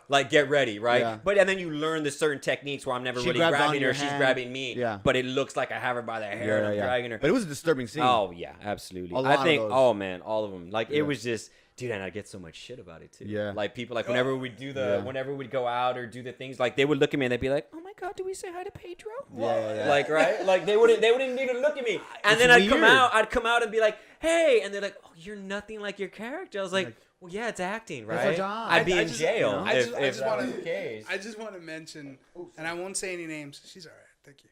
Like get ready, right? Yeah. But and then you learn the certain techniques where I'm never She really grabs grabbing on her, your she's hand. grabbing me. Yeah. But it looks like I have her by the hair and I'm dragging her. But it was a disturbing scene. Oh yeah, absolutely. A lot I think of those. oh man, all of them. Like it was just dude, and I get so much shit about it too. Yeah. Like people like whenever we do whenever we'd go out or do the things, like they would look at me and they'd be like, oh my god, do we say hi to Pedro? Yeah. Like right? Like they wouldn't even look at me. And It's then weird. I'd come out and be like, hey, and they're like, oh, you're nothing like your character. I was like, well, yeah, it's acting, right? That's our job. I'd be in just- jail you know? if I just that wanna- was the case. I just want to mention, and I won't say any names. She's all right. Thank you.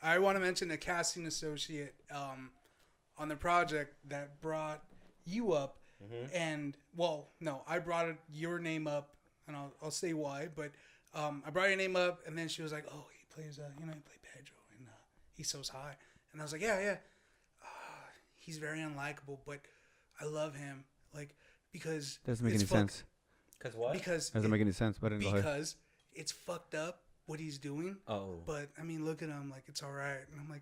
I want to mention a casting associate on the project that brought you up, and well, no, I brought your name up, and I'll say why. But I brought your name up, and then she was like, "Oh, he plays, he played Pedro, and he's so high." And I was like, "Yeah. He's very unlikable, but I love him, like because Doesn't make it's any sense. Cause what? Because Doesn't make any sense. But go ahead. because it's fucked up what he's doing. Oh. But I mean, look at him, like it's all right, and I'm like,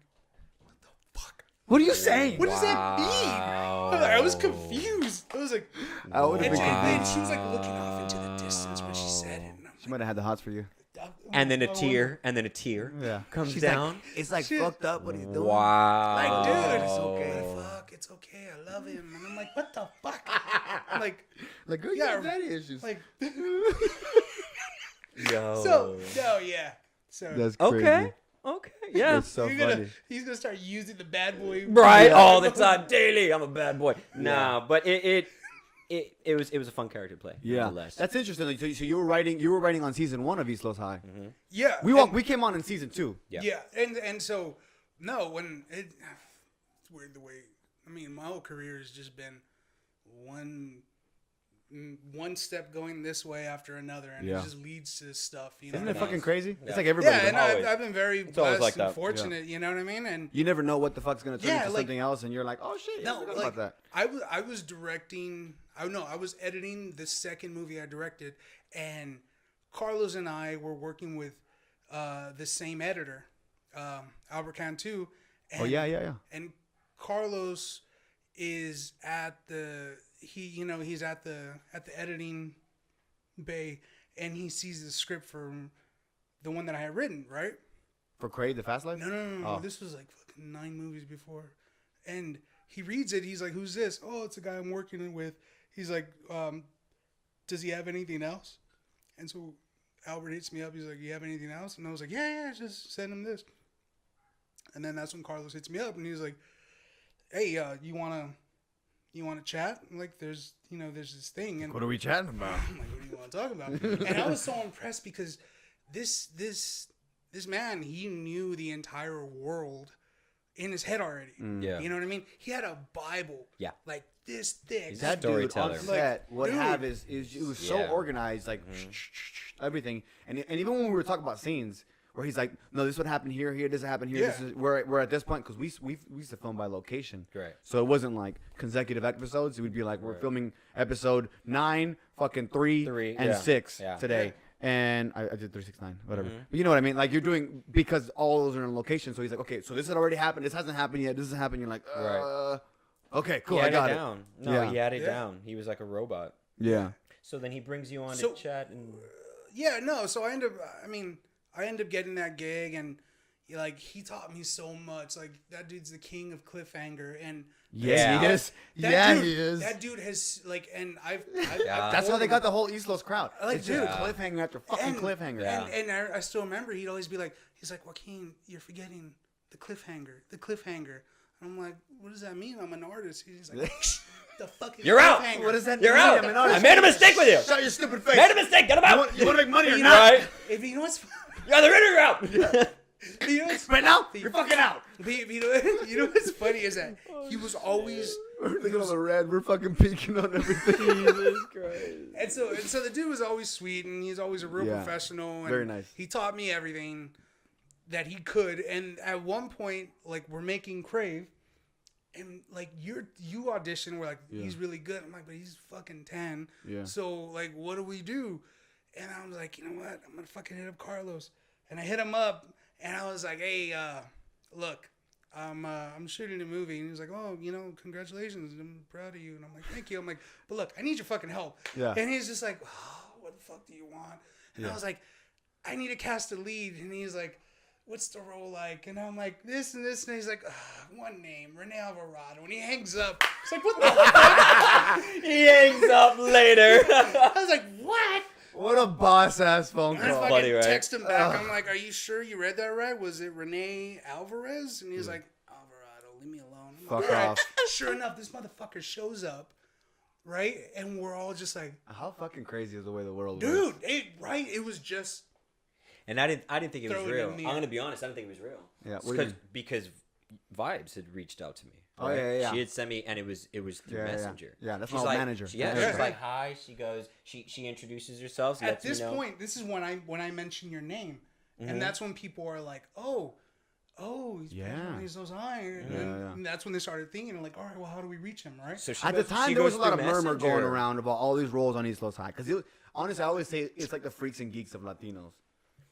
what the fuck? What are you saying? What does that mean? I was confused. I was like, I would have and been then confused. she was like looking off into the distance when she said it, and I'm She might have had the hots for you. like, And then a tear Yeah. comes She's down. Like, it's like Shit. fucked up what he's doing. Wow. like, dude, it's okay. What the fuck? It's okay. I love him, and I'm like, what the fuck? I'm like, Like, girl, you Yeah, got daddy issues. like, Yo. so no, yeah. So That's crazy. Okay. Okay. Yeah. That's so funny. he's gonna start using the bad boy. Right. Yeah. All the time, daily. I'm a bad boy. Nah, but it was a fun character to play. Yeah, nonetheless. that's interesting. Like, so you were writing on season 1 of East Los High. Yeah. We came on in season 2. Yeah. And so no, when it's weird the way. I mean, my whole career has just been one step going this way after another, and Yeah. it just leads to stuff. You know, Isn't what it I mean? fucking crazy? Yeah. It's like everybody. Yeah, but and always. I've been very always blessed like and that. fortunate. You know what I mean? And you never know what the fuck's gonna turn Yeah, into like- something else, and you're like, oh shit, no, I forgot like about that. I was directing. I was editing the second movie I directed, and Carlos and I were working with the same editor, Albert Cantu. And, Oh yeah. And Carlos is at he's at the editing bay, and he sees the script for the one that I had written, right? For Craig, the Fast Life. No. Oh. This was like fucking 9 movies before. And he reads it. He's like, who's this? Oh, it's a guy I'm working with. He's like, does he have anything else? And so Albert hits me up. He's like, you have anything else? And I was like, yeah, just send him this. And then that's when Carlos hits me up, and he's like, hey, you wanna chat? I'm like, there's this thing. And What are we chatting about? I'm like, what do you want to talk about? And I was so impressed because this man, he knew the entire world in his head already. Yeah. You know what I mean? He had a Bible. Yeah. Like this thick. He's That dude storyteller. on set would dude. have is he was so Yeah. organized, like everything, and even when we were talking about scenes where he's like, no, this would happen here, this would happen here. Yeah. This is, we're at this point because we used to film by location, Right. so it wasn't like consecutive episodes. It would be like we're filming episode 9, fucking 3, and yeah. 6 Yeah. today. And I did 369, whatever. But you know what I mean? Like you're doing because all those are in location. So he's like, okay, so this had already happened. This hasn't happened yet. This hasn't happened. You're like, Right. Okay, cool. He I had got it it. down. No, Yeah. he had it Yeah. down. He was like a robot. Yeah. So then he brings you on So- to chat and Yeah, no. So I end up getting that gig, and like he taught me so much. Like that dude's the king of cliffhanger, and Yeah. he is. that dude, he is. That dude has like, and I've Yeah. That's how they got the whole East Los crowd. Like, It's just dude. cliffhanger after fucking cliffhanger. Yeah. And I still remember he'd always be like, he's like, Joaquin, you're forgetting the cliffhanger. And I'm like, what does that mean? I'm an artist. He's like, the fucking You're out. cliffhanger. What does that you're mean? out. I'm an I artist. made a mistake with you. Shut your stupid face. Made a mistake. Get him out. You want to make money or You not? know- Right. If you know what's You're either in or you're out. you know what's Right now, you're fucking out. you know what's funny is that he was always Look at all the red. We're fucking peeking on everything. Jesus Christ. and so the dude was always sweet, and he's always a real Yeah. professional, and Very nice. he taught me everything that he could. And at one point, like, we're making Crave, and like you audition, we're like, he's really good. I'm like, but he's fucking 10. Yeah. So like, what do we do? And I was like, you know what? I'm gonna fucking hit up Carlos. And I hit him up, and I was like, hey, look, I'm shooting a movie. And he's like, oh, congratulations. I'm proud of you. And I'm like, thank you. I'm like, but look, I need your fucking help. Yeah. And he's just like, oh, what the fuck do you want? And I was like, I need to cast a lead. And he's like, what's the role like? And I'm like, this and this. And he's like, one name, Rene Alvarado. And he hangs up. It's like, what the fuck? He hangs up later. I was like, what? What a boss-ass phone And I call. fucking text him back. I'm like, are you sure you read that right? Was it Rene Alvarez? And he's like, Alvarado, leave me alone. I'm Fuck like, off. Sure enough, this motherfucker shows up, right? And we're all just like, How fucking crazy is the way the world dude, works? it was just. And I didn't think it was Throw it real. in the I'm air. gonna be honest. I didn't think it was real. Yeah, what do you mean? Because Vibes had reached out to me. Oh, right? yeah. She had sent me, and it was through Messenger. Yeah, that's she's my like, manager. She's Yeah. like, hi. She goes, she introduces herself. So At this point, this is when I mention your name, and that's when people are like, oh, he's those iron. And that's when they started thinking, like, all right, well, how do we reach him, right? So At the time, there was a lot of murmur going around about all these roles on East Los High. Because honestly, I always say it's like the freaks and geeks of Latinos.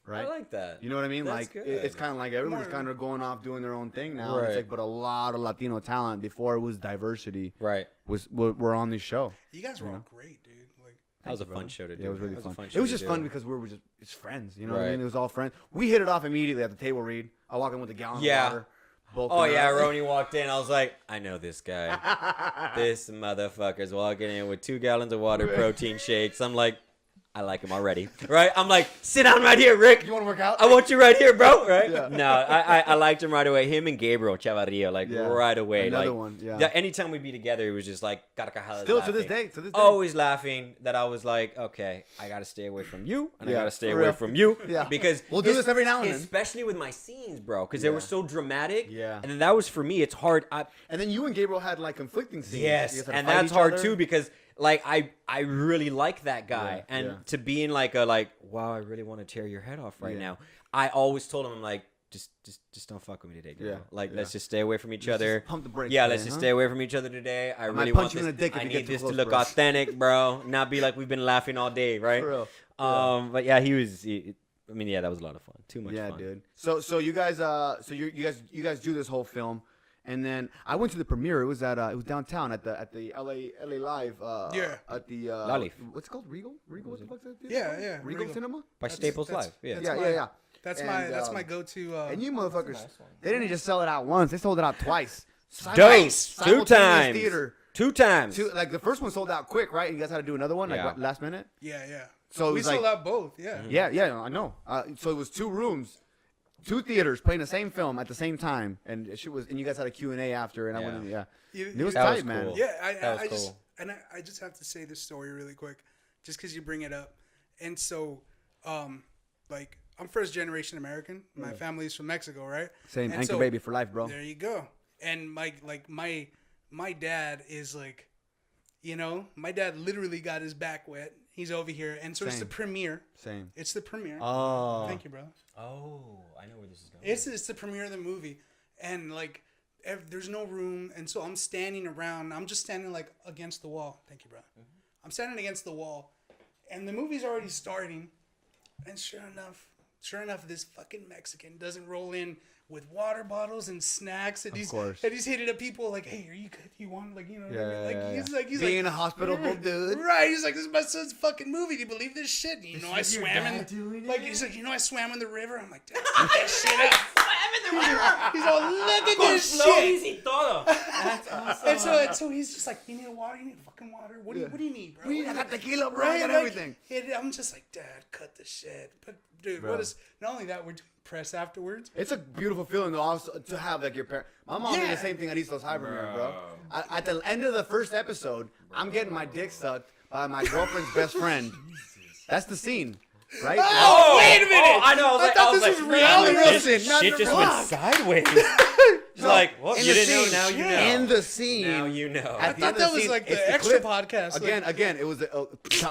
Right? I like that. You know what I mean? That's Like good. it's kind of like everyone's kind of going off doing their own thing now. Right. It's like, but a lot of Latino talent before it was diversity. Right. Were on this show. You guys were all great, dude. Like, That was a fun show to do. Yeah, it was really That fun. a It was show just to fun do. because we were just friends. You know what I Right. mean? It was all friends. We hit it off immediately at the table read. I walk in with a gallon of water. Both Oh in yeah, our- Roni walked in. I was like, I know this guy. This motherfucker's walking in with 2 gallons of water, protein shakes. I'm like, I like him already, right? I'm like, sit down right here, Rick. You want to work out? I want you right here, bro. Right? Yeah. No, I liked him right away. Him and Gabriel Chavarria, like right away. Another like, one, yeah. Anytime we'd be together, it was just like, Still to this day. always laughing. That I was like, okay, I gotta stay away from you, and I gotta stay for away real. from you, Yeah. because We'll do this every now and then. especially with my scenes, bro, because they were so dramatic. Yeah. and then that was for me. It's hard. And then you and Gabriel had like conflicting scenes. You Yes, guys had to and fight that's each hard other. too because like I really like that guy, Yeah, and yeah. to be in like wow, I really want to tear your head off right Yeah. now. I always told him, I'm like, just don't fuck with me today, girl. Yeah, Like yeah. let's just stay away from each Let's other. just pump the brakes Yeah, today, let's just huh? stay away from each other today. I might really punch want you in this. the dick if I you need get too this to close, look bro. authentic, bro. Not be like we've been laughing all day, right? For real. But yeah, I mean, yeah, that was a lot of fun. Too much Yeah, fun. dude. So you guys you guys do this whole film, and then I went to the premiere. It was downtown at the LA Live. At the Live. what's it called? Regal. What the fuck's that? Yeah. Regal Cinema. By Staples that's- Live. Yeah. Yeah. That's And, my go-to. And you motherfuckers, they didn't just sell it out once; they sold it out twice. Dose. Two Simultaneous times. Theater. 2 times. Like the first one sold out quick, right? You guys had to do another one, like Yeah. what, last minute. Yeah. So it we was sold like- out both. Yeah. Yeah, I know. So it was 2 rooms, 2 theaters playing the same film at the same time, and you guys had a Q&A after, and I went in, it was That tight, was man. cool. Yeah, That was I just cool. and I just have to say this story really quick, just because you bring it up. And so, like, I'm first generation American. My family's from Mexico, right? Same And anchor so, baby for life, bro. There you go. And my dad is like, my dad literally got his back wet. He's over here, and so it's the Same. premiere. Same. It's the premiere. Oh. Thank you, bro. Oh, I know where this is going. It's the premiere of the movie, and like there's no room, and so I'm standing around. I'm just standing like against the wall. Thank you, bro. I'm standing against the wall, and the movie's already starting, and sure enough, this fucking Mexican doesn't roll in with water bottles and snacks, and he's hitting up people like, "Hey, are you good? You want what I mean?" Like he's Being like a hospital dude. right? He's like, "This is my son's fucking movie. Do you believe this shit?" And, I swam in. He's like, I swam in the river. I'm like, "Dad, get that shit up." He's all, "Look at this shit." That's awesome. And so he's just like, "You need water? You need fucking water? What do you need, bro?" I got tequila, bro. I got everything. And I'm just like, "Dad, cut the shit." But dude, what is? Not only that, we're doing press afterwards. It's a beautiful feeling to also to have like your parents. My mom did the same thing at East Los High premiere, bro. At the end of the first episode, I'm getting my dick sucked by my girlfriend's best friend. That's the scene, right? Oh, wait a minute! Oh, I know. I thought this was reality. This shit just went sideways. It's like, well, you didn't know, now you know. In the scene. Now you know. I thought that was like the extra podcast. Again, it was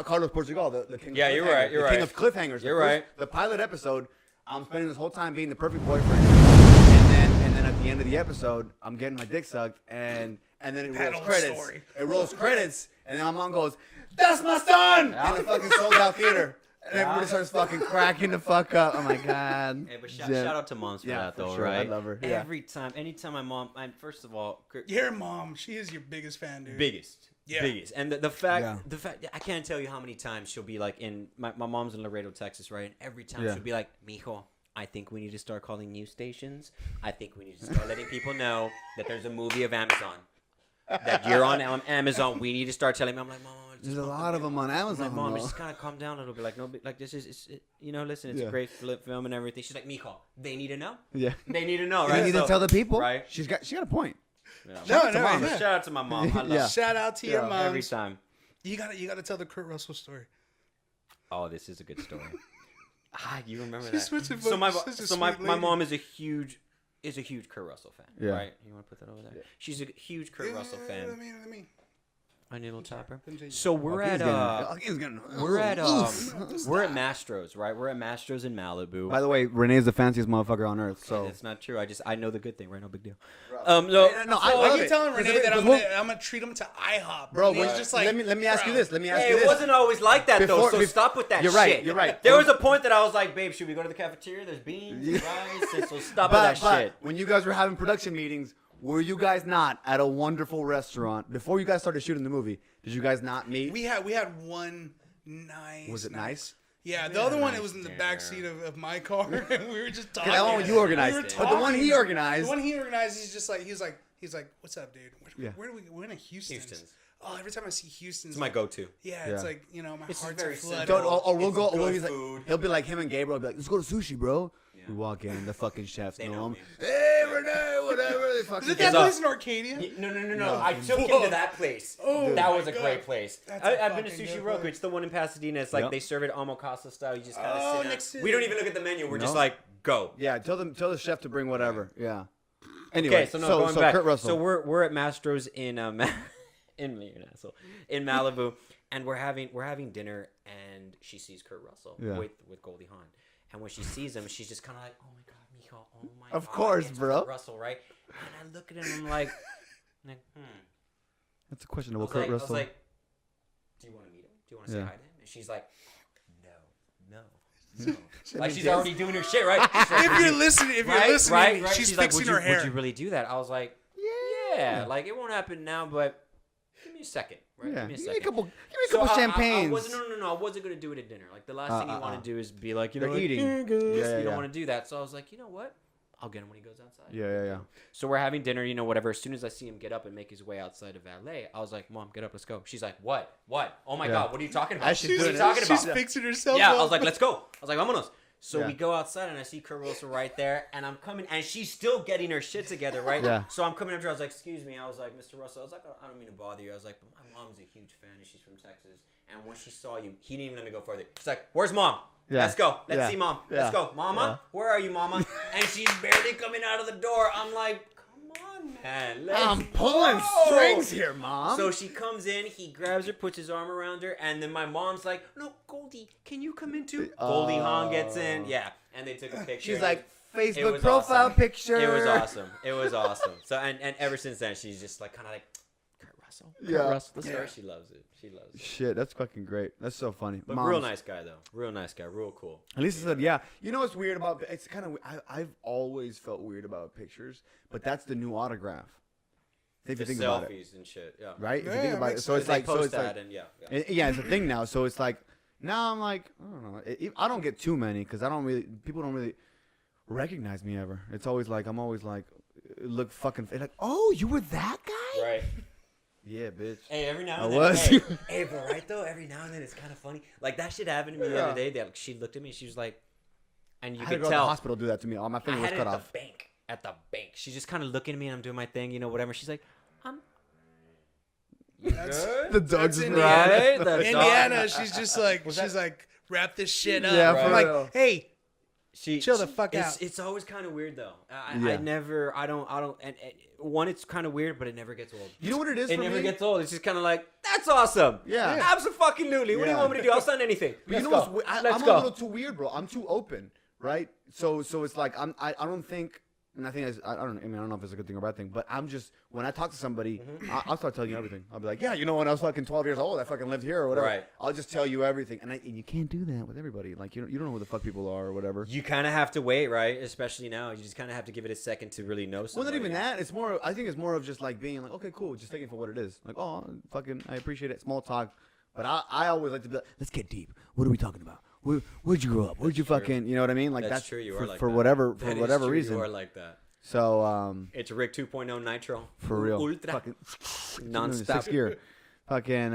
Carlos Portugal, the king. Yeah, you're right. You're right. King of cliffhangers. You're right. The pilot episode, I'm spending this whole time being the perfect boyfriend, and then at the end of the episode, I'm getting my dick sucked, and then it rolls credits. It rolls credits, and then my mom goes, "That's my son!" in a fucking sold out theater. And everybody starts fucking cracking the fuck up. Oh my god. Hey, but shout out to moms for that though, sure. right? I love her. Anytime my mom, first of all, Your mom, she is your biggest fan, dude. biggest. And the fact I can't tell you how many times she'll be like in my mom's in Laredo, Texas, right? And every time she'll be like, "Mijo, I think we need to start calling news stations. I think we need to start letting people know that there's a movie of Amazon, that you're on Amazon. We need to start telling them." I'm like, "Mom, there's a lot of them on Amazon." I'm like, "Mom, just kind of calm down a little bit. Like, no, like this is, listen, it's a great film and everything." She's like, "Mijo, they need to know. Yeah, they need to know, right? You need to tell the people, right? She got a point. Yeah. Shout out to my mom. I love Shout out to your mom every time. You gotta tell the Kurt Russell story. Oh, this is a good story. You remember that? So my mom is a huge Kurt Russell fan. Yeah. Right? You want to put that over there? Yeah. She's a huge Kurt Russell fan. Let me. I need a little chopper. So we're at Mastro's, right? We're at Mastro's in Malibu. By the way, Renee's the fanciest motherfucker on earth. So it's not true. I know the good thing, right? No big deal. I keep telling Rene that I'm gonna treat him to IHOP, bro. He's just like, let me ask you this. It wasn't always like that though. So stop with that. You're right. You're right. There was a point that I was like, "Babe, should we go to the cafeteria? There's beans, rice." And so stop with that shit. When you guys were having production meetings, were you guys not at a wonderful restaurant before you guys started shooting the movie? Did you guys not meet? We had one nice. Was it nice? Yeah, the other one, it was in the back seat of my car, and we were just talking. That one you organized, but the one he organized. He's like, "What's up, dude? Where do we? We're in Houston's. Oh, every time I see Houston's, it's my go-to. Yeah, it's like my heart's very flooded. Or we'll go. He'll be like him and Gabriel. Will be like, "Let's go to sushi, bro." Yeah. We walk in, the fucking chefs know him. Hey, Rene, whatever. Is it that place in Arcadia? No. I took him to that place. Oh, that was a great place. I've been to Sushi Roku. It's the one in Pasadena. It's like they serve it omakase style. You just kind of sit down. We don't even look at the menu. We're just like, go. Yeah, tell the chef to bring whatever. Yeah. Anyway, so going back. Kurt Russell. So we're at Mastro's in Malibu, and we're having dinner, and she sees Kurt Russell with Goldie Hawn. And when she sees him, she's just kind of like, "Oh my God, Mijo, oh my God." Of course, bro. Kurt Russell, right? And I look at him, and I'm like, That's a questionable Kurt Russell. I was like, "Do you want to meet him? Do you want to say hi to him?" And she's like, no. Like she's already doing her shit, right? If you're listening, right? She's like, fixing her hair. Would you really do that? I was like, yeah. Like it won't happen now, but give me a second. Right? Yeah. Give me a Give second. me a couple champagnes. I wasn't gonna do it at dinner. Like the last thing you want to do is be like, they're eating. You don't want to do that. So I was like, you know what? I'll get him when he goes outside. Yeah. So we're having dinner, whatever. As soon as I see him get up and make his way outside of valet, I was like, "Mom, get up, let's go." She's like, "What? Oh my God, what are you talking about?" She's fixing herself. Yeah, up. I was like, "Let's go." I was like, "Vámonos." So we go outside, and I see Kurt Russell right there, and I'm coming, and she's still getting her shit together, right? Yeah. So I'm coming up to her, I was like, "Excuse me," I was like, "Mr. Russell," I was like, "I don't mean to bother you." I was like, "But my mom's a huge fan, and she's from Texas, and when she saw you, he didn't even let me go further. She's like, "Where's Mom? Yeah. Let's go. Let's see Mom. Yeah. Let's go. Mama, where are you, Mama?" And she's barely coming out of the door. I'm like, "Man, I'm pulling strings here, Mom." So she comes in, he grabs her, puts his arm around her, and then my mom's like, "No, Goldie, can you come in too?" Goldie Hawn gets in, and they took a picture. She's like, Facebook profile picture. It was awesome. So and ever since then, she's just like kind of like Kurt Russell. Kurt Russell. She loves it. Shit, that's fucking great. That's so funny. But real nice guy though. Real nice guy. Real cool. And Lisa said, "Yeah, you know what's weird about it's kind of I've always felt weird about pictures, but that's the new autograph. If you think about it, selfies and shit. Yeah. Right. If you think about it, so it's like it's a thing now. So it's like now I'm like I don't know. I don't get too many because people don't really recognize me ever. It's always like I'm always like look fucking like, "Oh, you were that guy?" Right. Yeah, bitch. Hey, every now and then. Hey, but right though, every now and then it's kind of funny. Like that shit happened to me the other day. That she looked at me, she was like, and you could tell. To the hospital do that to me. All my finger was cut off. At the bank. She's just kind of looking at me, and I'm doing my thing, whatever. She's like, You good? The dog's right. Indiana. She's just like wrap this shit up. Yeah, I'm like, hey. Chill the fuck out. It's always kind of weird though. I don't. And one, it's kind of weird, but it never gets old. You know what it is? It never gets old. It's just kind of like, that's awesome. Yeah. Absolutely. What do you want me to do? I'll sign anything. But you know what's I'm a little too weird, bro. I'm too open, right? So it's like I don't think And I think I don't know if it's a good thing or a bad thing, but I'm just, when I talk to somebody, I'll start telling you everything. I'll be like, yeah, when I was fucking 12 years old, I fucking lived here or whatever. Right. I'll just tell you everything. And you can't do that with everybody. Like, you don't know who the fuck people are or whatever. You kind of have to wait, right? Especially now. You just kind of have to give it a second to really know somebody. Well, not even that. It's more, I think it's more of just like being like, okay, cool. Just take it for what it is. Like, oh, fucking, I appreciate it. Small talk. But I always like to be like, let's get deep. What are we talking about? Where'd you grow up? Where'd you fucking, you know what I mean? Like that's true. You for, are like for that. whatever True, reason. You are like that. So it's Rick 2.0 Nitro. For real. Ultra. Fucking Non-stop. 6th gear. Fucking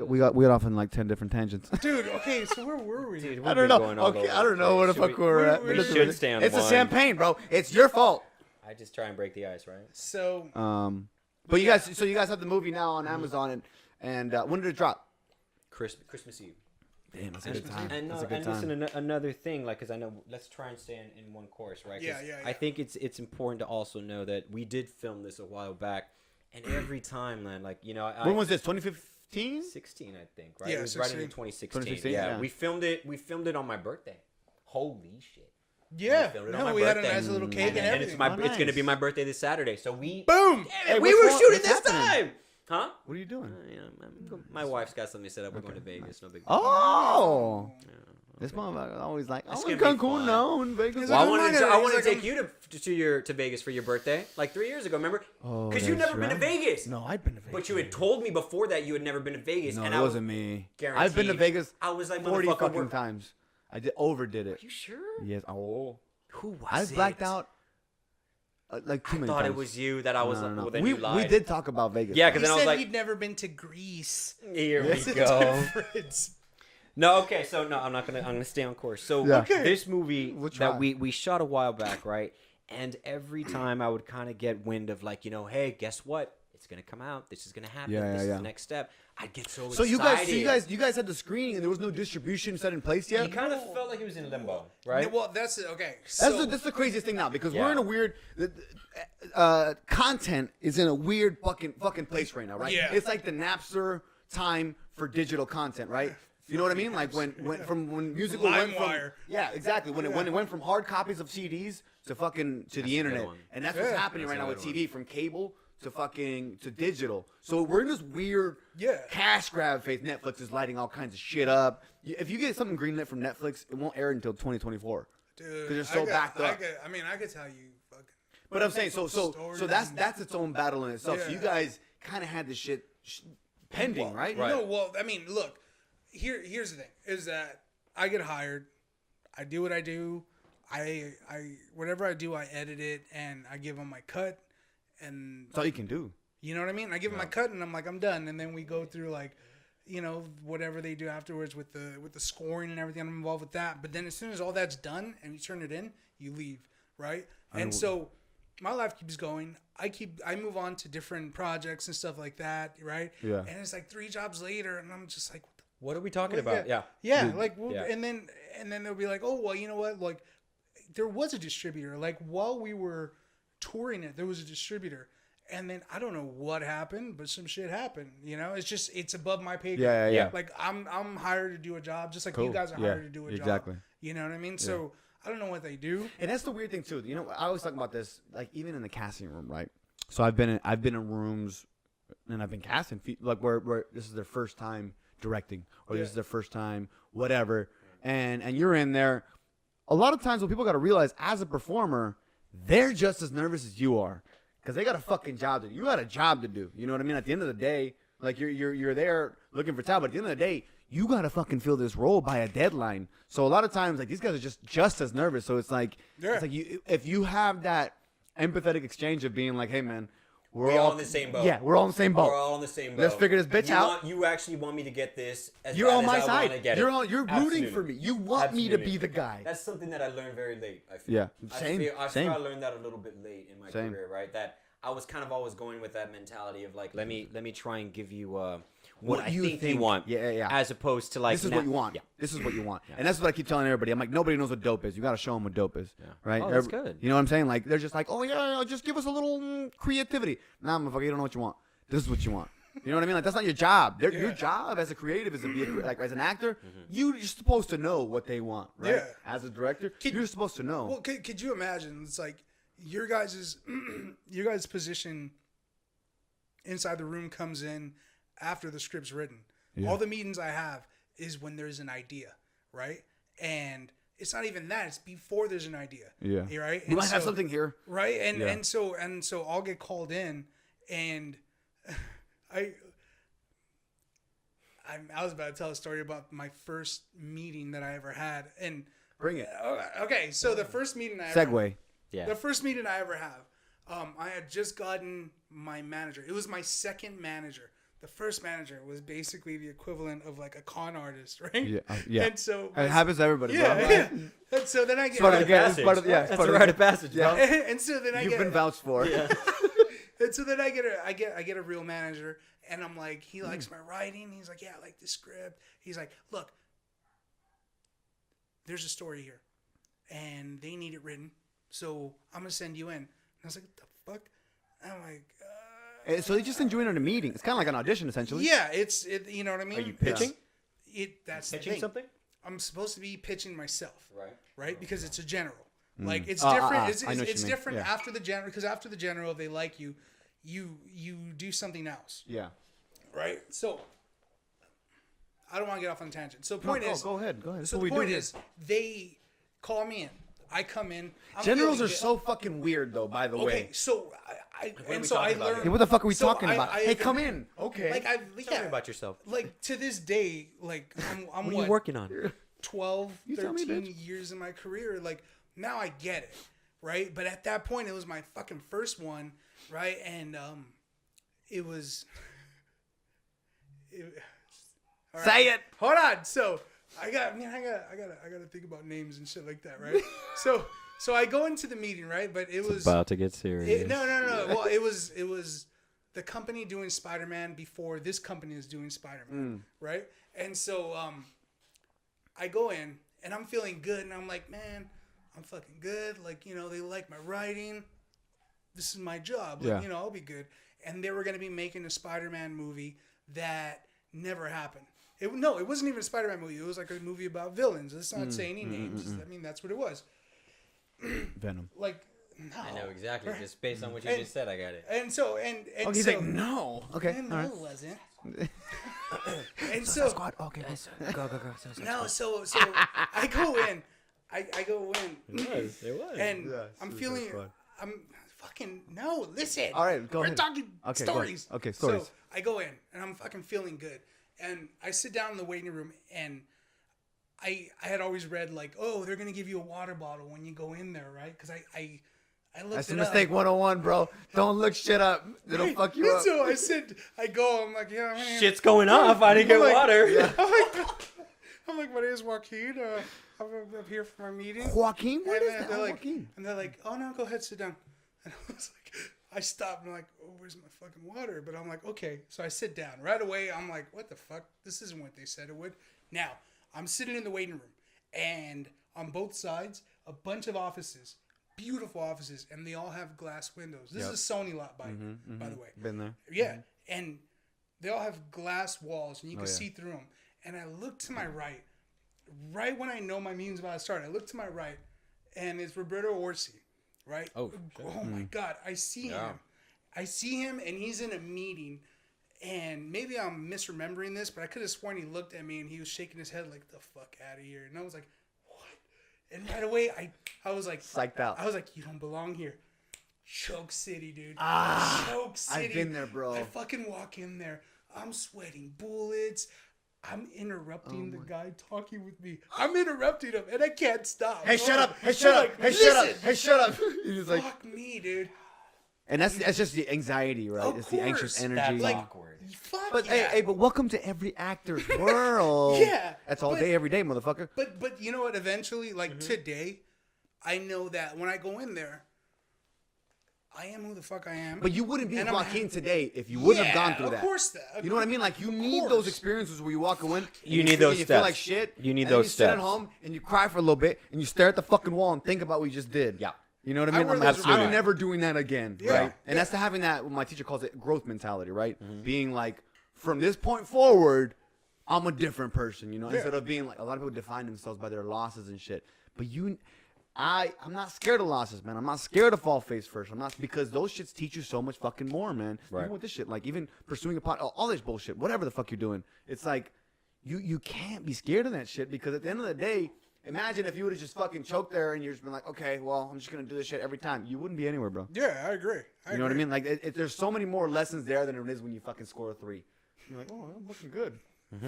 we got off in like 10 different tangents. Dude, okay, so where were we? Dude, I don't know. Okay, I don't know where the fuck we're at. We should stay on It's one. a champagne, bro. It's your fault. I just try and break the ice, right? So but you guys have the movie now on Amazon and when did it drop? Christmas Eve. Damn, that's a good time. And listen, another thing, like, because I know, let's try and stay in one course, right? Yeah. I think it's important to also know that we did film this a while back, and every time, man, like, when was this? 2015? 16, I think, right? Yeah, it was 16. right into 2016. 2016, Yeah, we filmed it on my birthday. Holy shit. yeah, we had a birthday. nice little cake and everything. It's gonna be my birthday this Saturday, so we Boom! Hey, we were shooting this what's happening? time. Huh? What are you doing? My wife's got something set up. We're going to Vegas. No big deal. Oh. This motherfucker always like, It's oh, gonna in be Cancun, fun. no, in Vegas. Well, I wanted to take you to Vegas for your birthday, like 3 years ago. Remember? Oh, Because you'd that's never been to right. Vegas. No, I'd been to Vegas. But you had told me before that you had never been to Vegas. No, and it wasn't me. guaranteed, I've been to Vegas I was like, 40 motherfucker, fucking times. I overdid it. Are you sure? Yes. Oh. Who was I blacked out like too many I thought times. it was you that I was. No. Well, then we you lied. did talk about Vegas. Yeah, He because then I was said like, he'd never been to Greece. here we There's a go. difference. No, okay, so no, I'm gonna stay on course. So Yeah. Okay. this movie We'll try. that we shot a while back, right? And every time I would kind of get wind of like, hey, guess what? It's gonna come out. This is gonna happen. This is the next step. I'd get so So excited. you guys had the screening and there was no distribution set in place yet. You kind of felt like it was in limbo, right? Well, that's it. Okay. That's the craziest thing now because Yeah. we're in a weird content is in a weird fucking place right now, right? Yeah. It's like the Napster time for digital content, right? You know what I mean? Like when musical went from LimeWire. exactly when it went from hard copies of CDs to the a good internet, one. and that's what's happening right now with TV from cable to digital. So we're in this weird cash grab phase. Netflix is lighting all kinds of shit up. If you get something greenlit from Netflix, it won't air until 2024 because they're so backed up. I could tell you. Fucking, But I'm saying so that's its own battle in itself. So Yeah. you guys kind of had this shit pending, right? No, well, I mean, look. Here's the thing: is that I get hired, I do what I do, I whatever I do, I edit it, and I give them my cut, and That's all you can do. you know what I mean. I give them my cut, and I'm like, I'm done, and then we go through like, whatever they do afterwards with the scoring and everything. I'm involved with that. But then as soon as all that's done and you turn it in, you leave, right? And so my life keeps going. I move on to different projects and stuff like that, right? Yeah. And it's like 3 jobs later, and I'm just like, What are we talking about? Yeah. yeah, Yeah. and then they'll be like, oh, well, you know what? Like, there was a distributor. Like, while we were touring it, there was a distributor, and then I don't know what happened, but some shit happened. It's above my pay grade. Yeah. Like, I'm hired to do a job, just like Cool. you guys are Yeah, hired to do a job. exactly. You know what I mean? So I don't know what they do. And that's the weird thing too. I always talk about this, like even in the casting room, right? So I've been in rooms, and I've been casting like where this is their first time directing, or this is their first time whatever, and you're in there. A lot of times, what people got to realize as a performer, they're just as nervous as you are because they got a fucking job to do. You got a job to do. You know what I mean? At the end of the day, like you're there looking for talent, but at the end of the day, you got to fucking fill this role by a deadline. So a lot of times, like these guys are just as nervous. So it's like if you have that empathetic exchange of being like, hey man, We're all in the same boat. Yeah, we're all in the same boat. We're all in the same boat. Let's figure this bitch out. You actually want me to get this as You're bad on my as I side. wanna get You're it. you're rooting Absolutely. for me. You want me to Absolutely. be the guy. That's something that I learned very late. I feel. Yeah, I same. feel I learned that a little bit late in my Same. career, right? That I was kind of always going with that mentality of like, let me try and give you what I think you want. Yeah. As opposed to like, This is what you want. Yeah. This is what you want. And that's what I keep telling everybody. I'm like, nobody knows what dope is. You got to show them what dope is. Yeah. Right? Oh, that's good. You know what I'm saying? Like, they're just like, oh, yeah, just give us a little creativity. Nah, motherfucker, you don't know what you want. This is what you want. You know what I mean? Like, that's not your job. Your job as a creative is to be like as an actor, you're supposed to know what they want, right? Yeah. As a director, you're supposed to know. Well, could you imagine? It's like, your guys' position inside the room comes in after the script's written. Yeah. All the meetings I have is when there's an idea, right? And it's not even that; it's before there's an idea. Yeah. Right. We might have something here. Right. And so I'll get called in, and I was about to tell a story about my first meeting that I ever had, and bring it. Okay, so the first meeting I the first meeting I ever have, I had just gotten my manager. It was my second manager. The first manager was basically the equivalent of like a con artist, right? Yeah. And so it happens to everybody. Yeah. And so then I get that's a rite of passage, bro. And so then you've been vouched for. Yeah. And so then I get a real manager, and I'm like, he likes my writing. He's like, yeah, I like the script. He's like, look, there's a story here, and they need it written, so I'm gonna send you in. And I was like, what the fuck? And I'm like, so they just send you in on a meeting. It's kind of like an audition, essentially. Yeah, you know what I mean? Are you pitching? That's pitching the thing. Something? I'm supposed to be pitching myself, right? Because it's a general. Mm. Like it's different. It's different after the general, because after the general, if they like you, you do something else. Yeah. Right. So I don't want to get off on a tangent. So the point is, go ahead. So the point is, they call me in. I come in. Generals are so fucking weird, though. By the way. Okay, so I learned. Hey, what the fuck are we talking about? Hey, come in. Okay. Like Tell me about yourself. Like to this day, like I'm what are you working on? 12, 13 years in my career. Like now I get it, right? But at that point, it was my fucking first one, right? And it was. All right. Say it. Hold on. So I gotta think about names and shit like that, right? so I go into the meeting, right? But it was about to get serious. No. Well, it was the company doing Spider-Man before this company is doing Spider-Man, right? And so I go in and I'm feeling good, and I'm like, man, I'm fucking good. Like, you know, they like my writing. This is my job. Like, you know, I'll be good. And they were gonna be making a Spider-Man movie that never happened. It wasn't even a Spider-Man movie. It was like a movie about villains. Let's not say any names. I mean, that's what it was. Venom. Like, no. I know exactly. Just based on what you just said, I got it. And so, he's so, like, no. Okay. No, it wasn't. And so, squad. Okay. Go. No, so I go in. I go in. It was. And I'm feeling. I'm fucking no. Listen. All right, go ahead. We're talking stories. Okay, stories. So I go in and I'm fucking feeling good, and I sit down in the waiting room, and I had always read like, oh, they're gonna give you a water bottle when you go in there, right? Because I looked That's it a mistake 101, bro. Don't look shit up. It'll fuck you up. So I said, I'm like, yeah, shit's going off. I didn't get water. Yeah. I'm like, my name is Joaquin. I'm here for my meeting. Joaquin? What is that? Joaquin. And they're like, oh no, go ahead, sit down. And I was like, I stopped and I'm like, oh, where's my fucking water? But I'm like, okay. So I sit down. Right away, I'm like, what the fuck? This isn't what they said it would. Now, I'm sitting in the waiting room, and on both sides, a bunch of offices, beautiful offices, and they all have glass windows. This is a Sony lot, by the way. Been there. Yeah, and they all have glass walls, and you can see through them. And I look to my right when I know my meeting's about to start. I look to my right, and it's Roberto Orsi, right? Oh my God, I see him. I see him, and he's in a meeting. And maybe I'm misremembering this, but I could have sworn he looked at me and he was shaking his head like, the fuck out of here. And I was like, what? And right away, I was like, psyched out. I was like, you don't belong here. Choke City, dude. Choke City. I've been there, bro. I fucking walk in there. I'm sweating bullets. I'm interrupting the guy talking with me. I'm interrupting him, and I can't stop. Hey, shut up. Hey, shut up. Hey, shut up. Hey, shut up. He's like, fuck me, dude. And that's just the anxiety, right? It's the anxious energy. That's like, awkward. Fuck but hey, but welcome to every actor's world. That's all day, every day, motherfucker. But you know what? Eventually, like today, I know that when I go in there, I am who the fuck I am. But you wouldn't be Joaquin today if you wouldn't have gone through that. Of course, you know what I mean? Like you need those experiences where you walk in. You need those steps. You feel like shit. You need those steps. You sit at home and you cry for a little bit and you stare at the fucking wall and think about what you just did. Yeah. You know what I mean? I'm never doing that again, right? And that's having that, what my teacher calls it, growth mentality, right? Being like, from this point forward, I'm a different person, you know? Instead of being like, a lot of people define themselves by their losses and shit. But I'm not scared of losses, man. I'm not scared to fall face first. I'm not, because those shits teach you so much fucking more, man. Right. Even with this shit, like even pursuing a pot, all this bullshit, whatever the fuck you're doing, it's like you can't be scared of that shit, because at the end of the day, imagine if you would have just fucking choked there and you're just been like, okay, well, I'm just gonna do this shit every time. You wouldn't be anywhere, bro. Yeah, I agree. You know what I mean? Like there's so many more lessons there than it is when you fucking score a 3. You're like, oh, I'm looking good.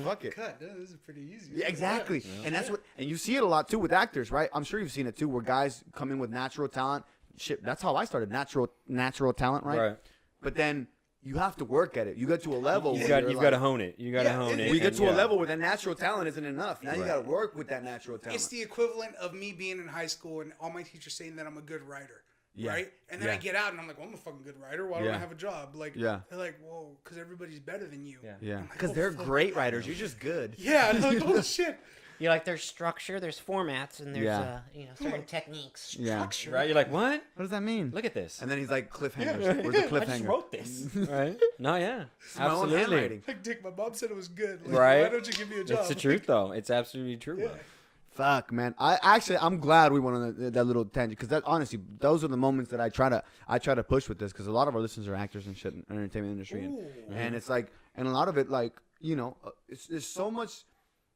Fuck it. Cut. This is pretty easy. Yeah, exactly. Yeah. And that's what, and you see it a lot too with actors, right? I'm sure you've seen it too, where guys come in with natural talent. Shit, that's how I started. Natural talent, right? But then you have to work at it. You get to a level. You've got to hone it. You got to hone it. We get to a level where that natural talent isn't enough. Now you got to work with that natural talent. It's the equivalent of me being in high school and all my teachers saying that I'm a good writer. Yeah. Right? And then I get out and I'm like, well, I'm a fucking good writer. Why don't I have a job? Like, they're like, whoa, because everybody's better than you. Yeah. Because they're great writers. You're just good. Yeah. I'm like, oh, shit. You're like, there's structure, there's formats, and there's certain techniques. Structure. Right? You're like, what? What does that mean? Look at this. And then he's like, cliffhangers. Where's the cliffhanger? I just wrote this. Right? No, yeah. Absolutely. Like, Dick, my mom said it was good. Like, right? Why don't you give me a job? It's the truth, though. It's absolutely true. Yeah. Fuck, man. I'm glad we went on that little tangent, because that, honestly, those are the moments that I try to push with this, because a lot of our listeners are actors and shit in the entertainment industry, and it's like, and a lot of it, like, you know, there's so much.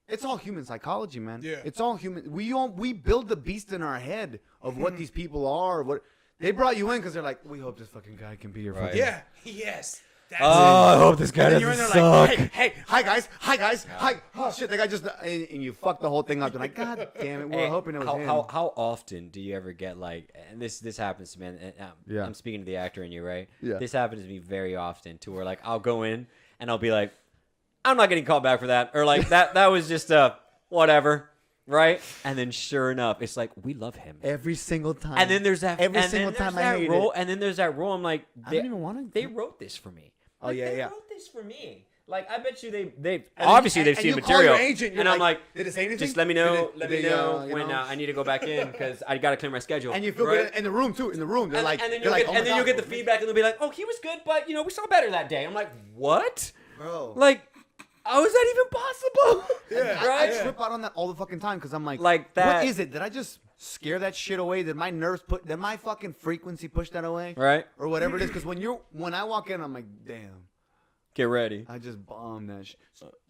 It's all human psychology, man. Yeah. It's all human. We build the beast in our head of what these people are. What they brought you in because they're like, we hope this fucking guy can be your fucking. Yeah. Yes. That's I hope this guy doesn't suck. Like, hey, hi guys, hi. Oh shit, that guy just and you fucked the whole thing up. They're like, God damn it, we're hoping it was him. How often do you ever get like, and this happens to me, and I'm speaking to the actor in you, right? Yeah. This happens to me very often, to where like I'll go in and I'll be like, I'm not getting called back for that, or like that was just whatever, right? And then sure enough, it's like, we love him every single time. And then there's that every single time I hate role, it. and then there's that role. I'm like, I don't even want to. They wrote this for me. Oh yeah, they yeah. wrote this for me. Like, I bet you they obviously they've seen material, agent, and I'm like, did it say anything? Just let me know, when I need to go back in, because I got to clear my schedule. And you feel good in the room too. In the room, they're like, and then you'll get the feedback, and they'll be like, oh, he was good, but we saw better that day. I'm like, what, bro? Like, how is that even possible? Yeah, right. I trip out on that all the fucking time, because I'm like that. What is it? Did I just scare that shit away? Did my nerves did my fucking frequency push that away? Right. Or whatever it is. Because when I walk in, I'm like, damn. Get ready. I just bombed that shit.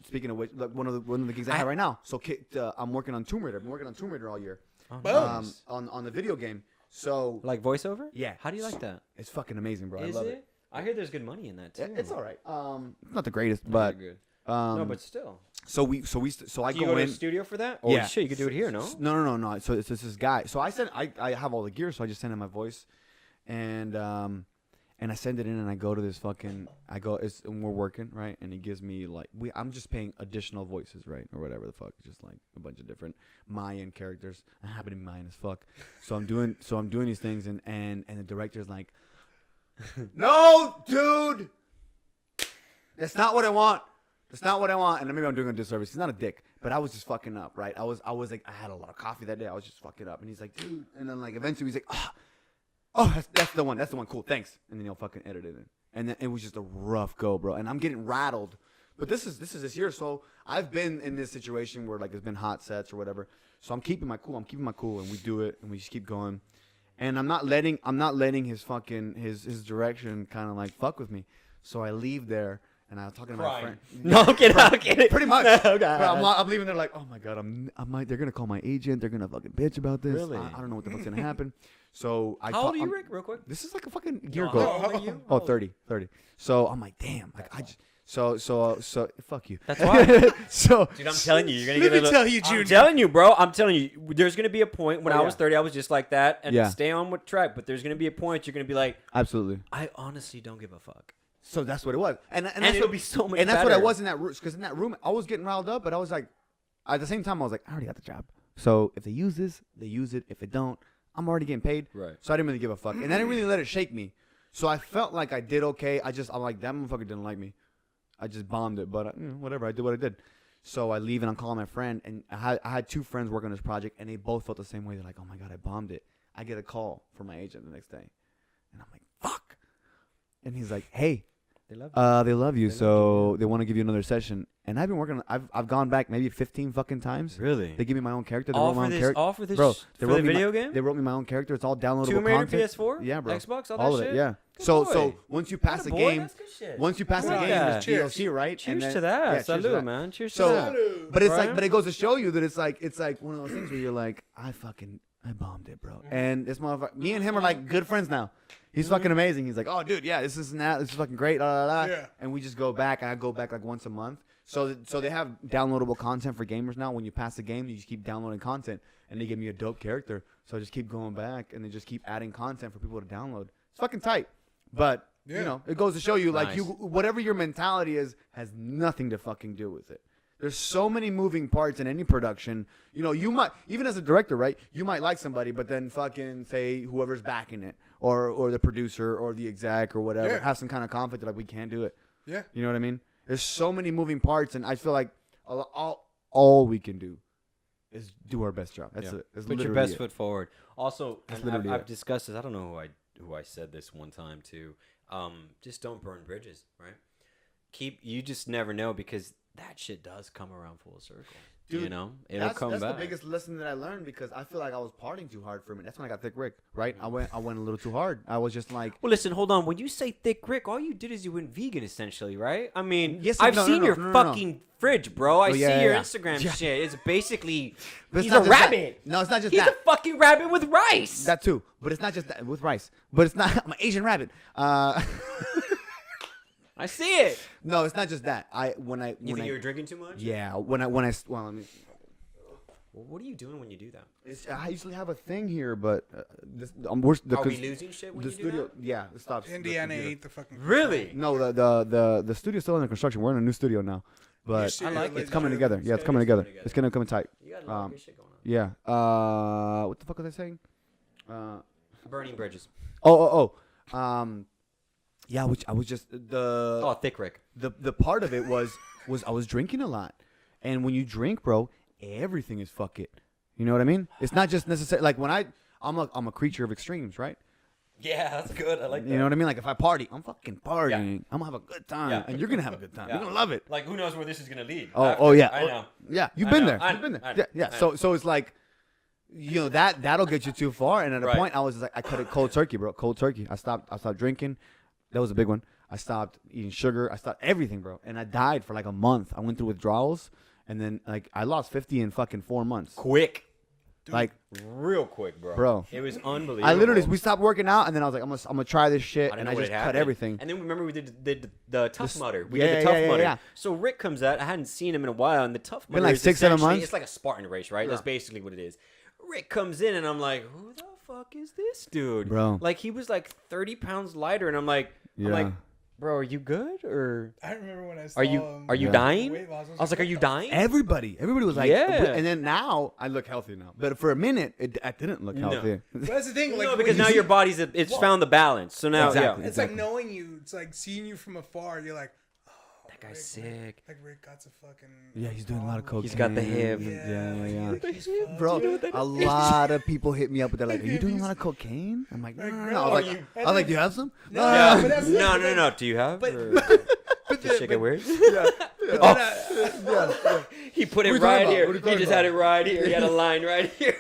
Speaking of which, like one of the gigs I have right now. So I'm working on Tomb Raider. I've been working on Tomb Raider all year. On the video game. So like voiceover? Yeah. How do you like that? It's fucking amazing, bro. Is I love it. I hear there's good money in that too. It's all right. Not the greatest, but good. No, but still. So I do you go to the studio for that? Oh, yeah. Shit, you could do it here, no? No. So it's this guy. So I have all the gear, so I just send him my voice, and I send it in, and I go to this fucking. And we're working, right? And he gives me like I'm just paying additional voices, right, or whatever the fuck, just like a bunch of different Mayan characters. I happen to be Mayan as fuck, so I'm doing these things, and the director's like, no, dude, that's not what I want. That's not what I want. And maybe I'm doing a disservice. He's not a dick, but I was just fucking up, right? I was like, I had a lot of coffee that day. I was just fucking up. And he's like, dude. And then like eventually he's like, oh, that's the one. That's the one. Cool. Thanks. And then he'll fucking edit it in. And then it was just a rough go, bro. And I'm getting rattled. But this is this year. So I've been in this situation where like there's been hot sets or whatever. So I'm keeping my cool. And we do it and we just keep going. And I'm not letting his fucking his direction kind of like fuck with me. So I leave there. And I was talking to my friend. No, I'm kidding. Pretty much. Okay. I'm leaving there like, oh my god, they're gonna call my agent. They're gonna fucking bitch about this. Really? I don't know what the fuck's gonna happen. So how old are you, Rick? Real quick. This is like a fucking year ago. ago. How old are you? Oh, 30. So I'm like, damn. Like I just. So fuck you. That's why. Dude, I'm telling you, you're gonna Let get me tell you, Junior. I'm telling you, bro. I'm telling you, there's gonna be a point when I was yeah. 30, I was just like that, and Yeah. stay on with track. But there's gonna be a point you're gonna be like, absolutely. I honestly don't give a fuck. So that's what it was, and it'll what, be so much. And that's what better. I was in that room, because in that room I was getting riled up, but I was like, at the same time I was like, I already got the job. So if they use this, they use it. If they don't, I'm already getting paid. Right. So I didn't really give a fuck, and I didn't really let it shake me. So I felt like I did okay. I'm like, that motherfucker didn't like me. I just bombed it, but whatever. I did what I did. So I leave and I'm calling my friend, and I had two friends working on this project, and they both felt the same way. They're like, oh my god, I bombed it. I get a call from my agent the next day, and I'm like, fuck. And he's like, hey. They love you, so they want to give you another session. And I've been working. I've gone back maybe 15 fucking times. Really? They give me my own character. They All wrote my for own this? character. All for this? Bro, For the video game? They wrote me my own character. It's all downloadable Tomb Raider, content. PS4, Yeah, bro. Xbox, all of that it. shit? Yeah. Good So boy. once you pass Atta the boy, game, that's good shit. once you pass the I like game, that. there's DLC, right? Cheers to that. Yeah, cheers to Salud, that. man. Cheers to So, that. but it's Right? like, but it goes to show you that it's like one of those things where you're like, I bombed it, bro. And this motherfucker, me and him are like good friends now. He's fucking amazing. He's like, oh, dude, yeah, this is fucking great. Yeah. And we just go back, and I go back like once a month. So they have downloadable content for gamers now. When you pass the game, you just keep downloading content, and they give me a dope character. So I just keep going back, and they just keep adding content for people to download. It's fucking tight. But you know, it goes to show you, like, Nice. you whatever your mentality is has nothing to fucking do with it. There's so many moving parts in any production. You know, you might, even as a director, right? You might like somebody, but then fucking say whoever's backing it, or the producer, or the exec, or whatever, have some kind of conflict. They're like, we can't do it. Yeah. You know what I mean? There's so many moving parts, and I feel like all we can do is do our best job. That's it. That's Put your literally best it. foot forward. Also, and literally I've it. discussed this. I don't know who I said this one time to. Just don't burn bridges, right? You just never know, because that shit does come around full circle. Dude, you know, it'll come that's back. the biggest lesson that I learned, because I feel like I was partying too hard for a minute. That's when I got Thick Rick, right? I went a little too hard. I was just like, Well, listen, hold on. When you say Thick Rick, all you did is you went vegan, essentially, right? I mean, Yes, I've no, seen no, your no, no, fucking fridge, bro. I see yeah, your yeah. Instagram Yeah. shit. It's basically But it's he's not a just that. rabbit. No, it's not just He's that. a fucking rabbit with rice. That too, but it's not just that with rice. But it's not. I'm an Asian rabbit. I see it. No, it's not just that. You think you were drinking too much? Yeah, well, let me. Well, what are you doing when you do that? I usually have a thing here, but Are we the losing shit when the you studio. do that? Yeah, it stops. the Indiana computer. ate the fucking. Really? No, the studio's still under construction. We're in a new studio now, but I like it's it. coming together. Yeah, it's It's coming gonna together. come It's gonna come tight. You got a lot of good shit going on. Yeah. What the fuck was I saying? Burning bridges. Yeah, which I was just Oh, Thick Rick. the part of it was I was drinking a lot, and when you drink, bro, everything is fuck it. You know what I mean? It's not just necessarily like when I'm a creature of extremes, right? Yeah, that's good. I like that. You know what I mean? Like if I party, I'm fucking partying. I'm gonna have a good time, Yeah. and you're gonna have a good time. You're gonna love it. Like, who knows where this is gonna lead? Oh yeah. I know. Yeah, you've I been know. there. I You've been know. there. I know. Yeah. I know. So it's like, you know, that'll get you too far. And at a Right. point, I was like, I cut it cold turkey, bro. Cold turkey. I stopped drinking. That was a big one. I stopped eating sugar. I stopped everything, bro. And I died for like a month. I went through withdrawals, and then like I lost 50 in fucking 4 months. Quick. Like, Real quick, bro. Bro. It was unbelievable. I literally, we stopped working out, and then I was like, I'm gonna try this shit, I didn't and know I what just had cut happened. everything. And then remember we did the Tough Mudder. We yeah, did the Tough yeah, Mudder. yeah. So Rick comes out. I hadn't seen him in a while, and the Tough Mudder like is 6-7 essentially- months? It's like a Spartan race, right? That's basically what it is. Rick comes in, and I'm like, who the fuck is this dude? Bro. Like, he was like 30 pounds lighter, and I'm like, Yeah. bro, are you good? Or I remember when I saw are you him. are you Yeah. dying? Weight loss. I was like, are you dying? Everybody was like, Yeah. And then now I look healthy now, but for a minute I didn't look healthy. But that's the thing. Like, No, when because you now see- your body's it's found the balance. So now, Exactly. yeah, It's like knowing you. It's like seeing you from afar. You're like, oh, that guy's sick. Like Rick got a fucking. Yeah, he's doing a lot of cocaine. He's got the hip. Yeah. Like, he's fucked. Bro, a lot of people hit me up with that. Like, are you doing a lot of cocaine? I'm like, no. I was like, do you have some? No, Yeah. but that's No. Do you have? But- or- Does shit get weird? Yeah. He put it What are you talking right about? here. What are you He talking just about? had it right here. He had a line right here.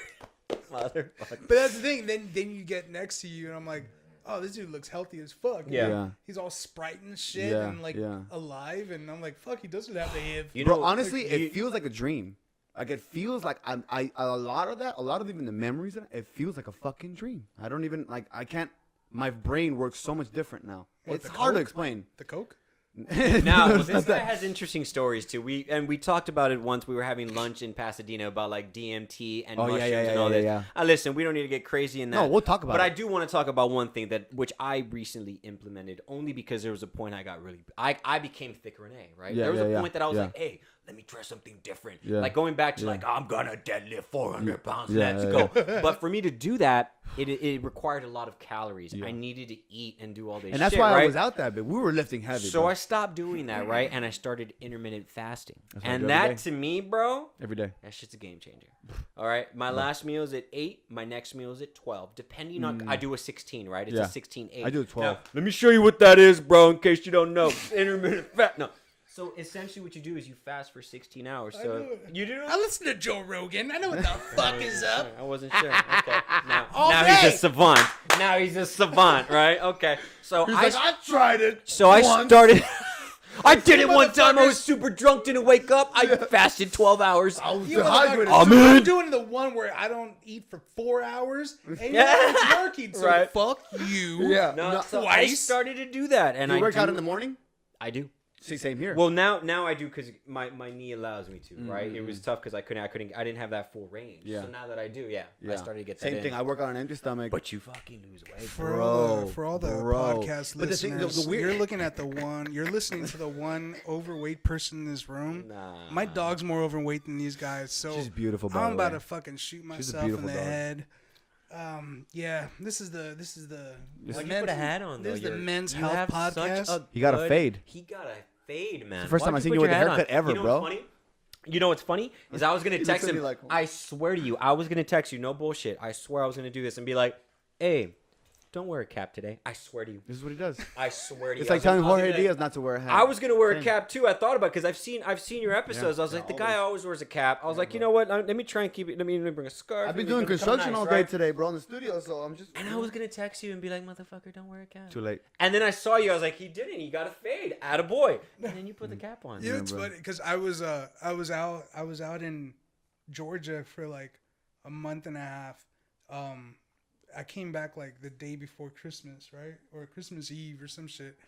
Motherfucker. But that's the thing. Then you get next to you, and I'm like, oh, this dude looks healthy as fuck. Yeah. Yeah. He's all Sprite and shit, Yeah, and like yeah. alive, and I'm like, fuck, he doesn't have the hip. You Bro, know, honestly, it feels like a dream. Like it feels like a lot of even the memories in it feels like a fucking dream. I don't even like I can't. My brain works so much different now. What, It's the hard to coke? explain. The coke. now No, this it's not guy that. has interesting stories too. We talked about it once. We were having lunch in Pasadena about like DMT and Oh, yeah, mushrooms yeah, and all yeah, this. yeah. Listen, we don't need to get crazy in that. No, we'll talk about But it. I do want to talk about one thing which I recently implemented only because there was a point I got really I became thick Rene, right? Yeah, there was yeah, a yeah, point that I was yeah. like, hey, let me try something different. Yeah. Like going back to like, I'm going to deadlift 400 pounds. Let's go. But for me to do that, it required a lot of calories. I needed to eat and do all this shit, and that's why right? I was out that big. We were lifting heavy. So bro. I stopped doing that, right? And I started intermittent fasting. That's what I And do that, every day. to me, bro, Every day. that shit's a game changer. All right? My last meal is at 8. My next meal is at 12. Depending on... I do a 16, right? It's a 16-8. I do a 12. Now, let me show you what that is, bro, in case you don't know. Intermittent fast. No. So essentially what you do is you fast for 16 hours. So you do? I listen to Joe Rogan. I know what the fuck is up. I wasn't sure. Okay. Now day. he's a savant. Now he's a savant, right? Okay. So I tried it. So I started... I did it one time. I was super drunk, didn't wake up. I fasted 12 hours. I was You dehydrated. motherfucker. I'm doing the one where I don't eat for 4 hours. And it's working, so Right. fuck you. Yeah. No, so I Twice. started to do that, and You I work out do- in the morning? I do. See, same here. Well, now I do because my knee allows me to. Right? It was tough because I didn't have that full range. Yeah. So now that I do, I started to get that same in. thing. I work on an empty stomach. But you fucking lose weight. For all the Bro. podcast But the thing- listeners, the weird- you're looking at you're listening to the one overweight person in this room. Nah. My dog's more overweight than these guys, so She's beautiful, by I'm the about way. to fucking shoot She's a myself in beautiful the dog. head. Yeah, this is the Why'd you put a hat on, though? This is the You're- men's you health have such podcast. a He got a good- fade. He got a fade, man. the first time Why'd I seen put you with your a hat haircut on? ever, you know bro. What's funny? You know what's funny is I was gonna He text looks at him. me like- I swear to you, I was gonna text you. No bullshit. I swear I was gonna do this and be like, "Hey, don't wear a cap today." I swear to you. This is what he does. I swear to you. It's I like was telling gonna- I was Jorge gonna be Diaz not to wear a hat. I was gonna wear a Same. cap too. I thought about it because I've seen your episodes. I was like, the guy always wears a cap. I was like, you know what? Let me try and keep it. Let me bring a scarf. I've been It's doing gonna come construction nice, all day right? today, bro, in the studio, so I'm just... And I was gonna text you and be like, motherfucker, don't wear a cap. Too late. And then I saw you. I was like, he didn't. He got a fade. Attaboy. And then you put the cap on. Yeah, it's bro. funny because I was out in Georgia for like a month and a half. I came back like the day before Christmas, right, or Christmas Eve or some shit,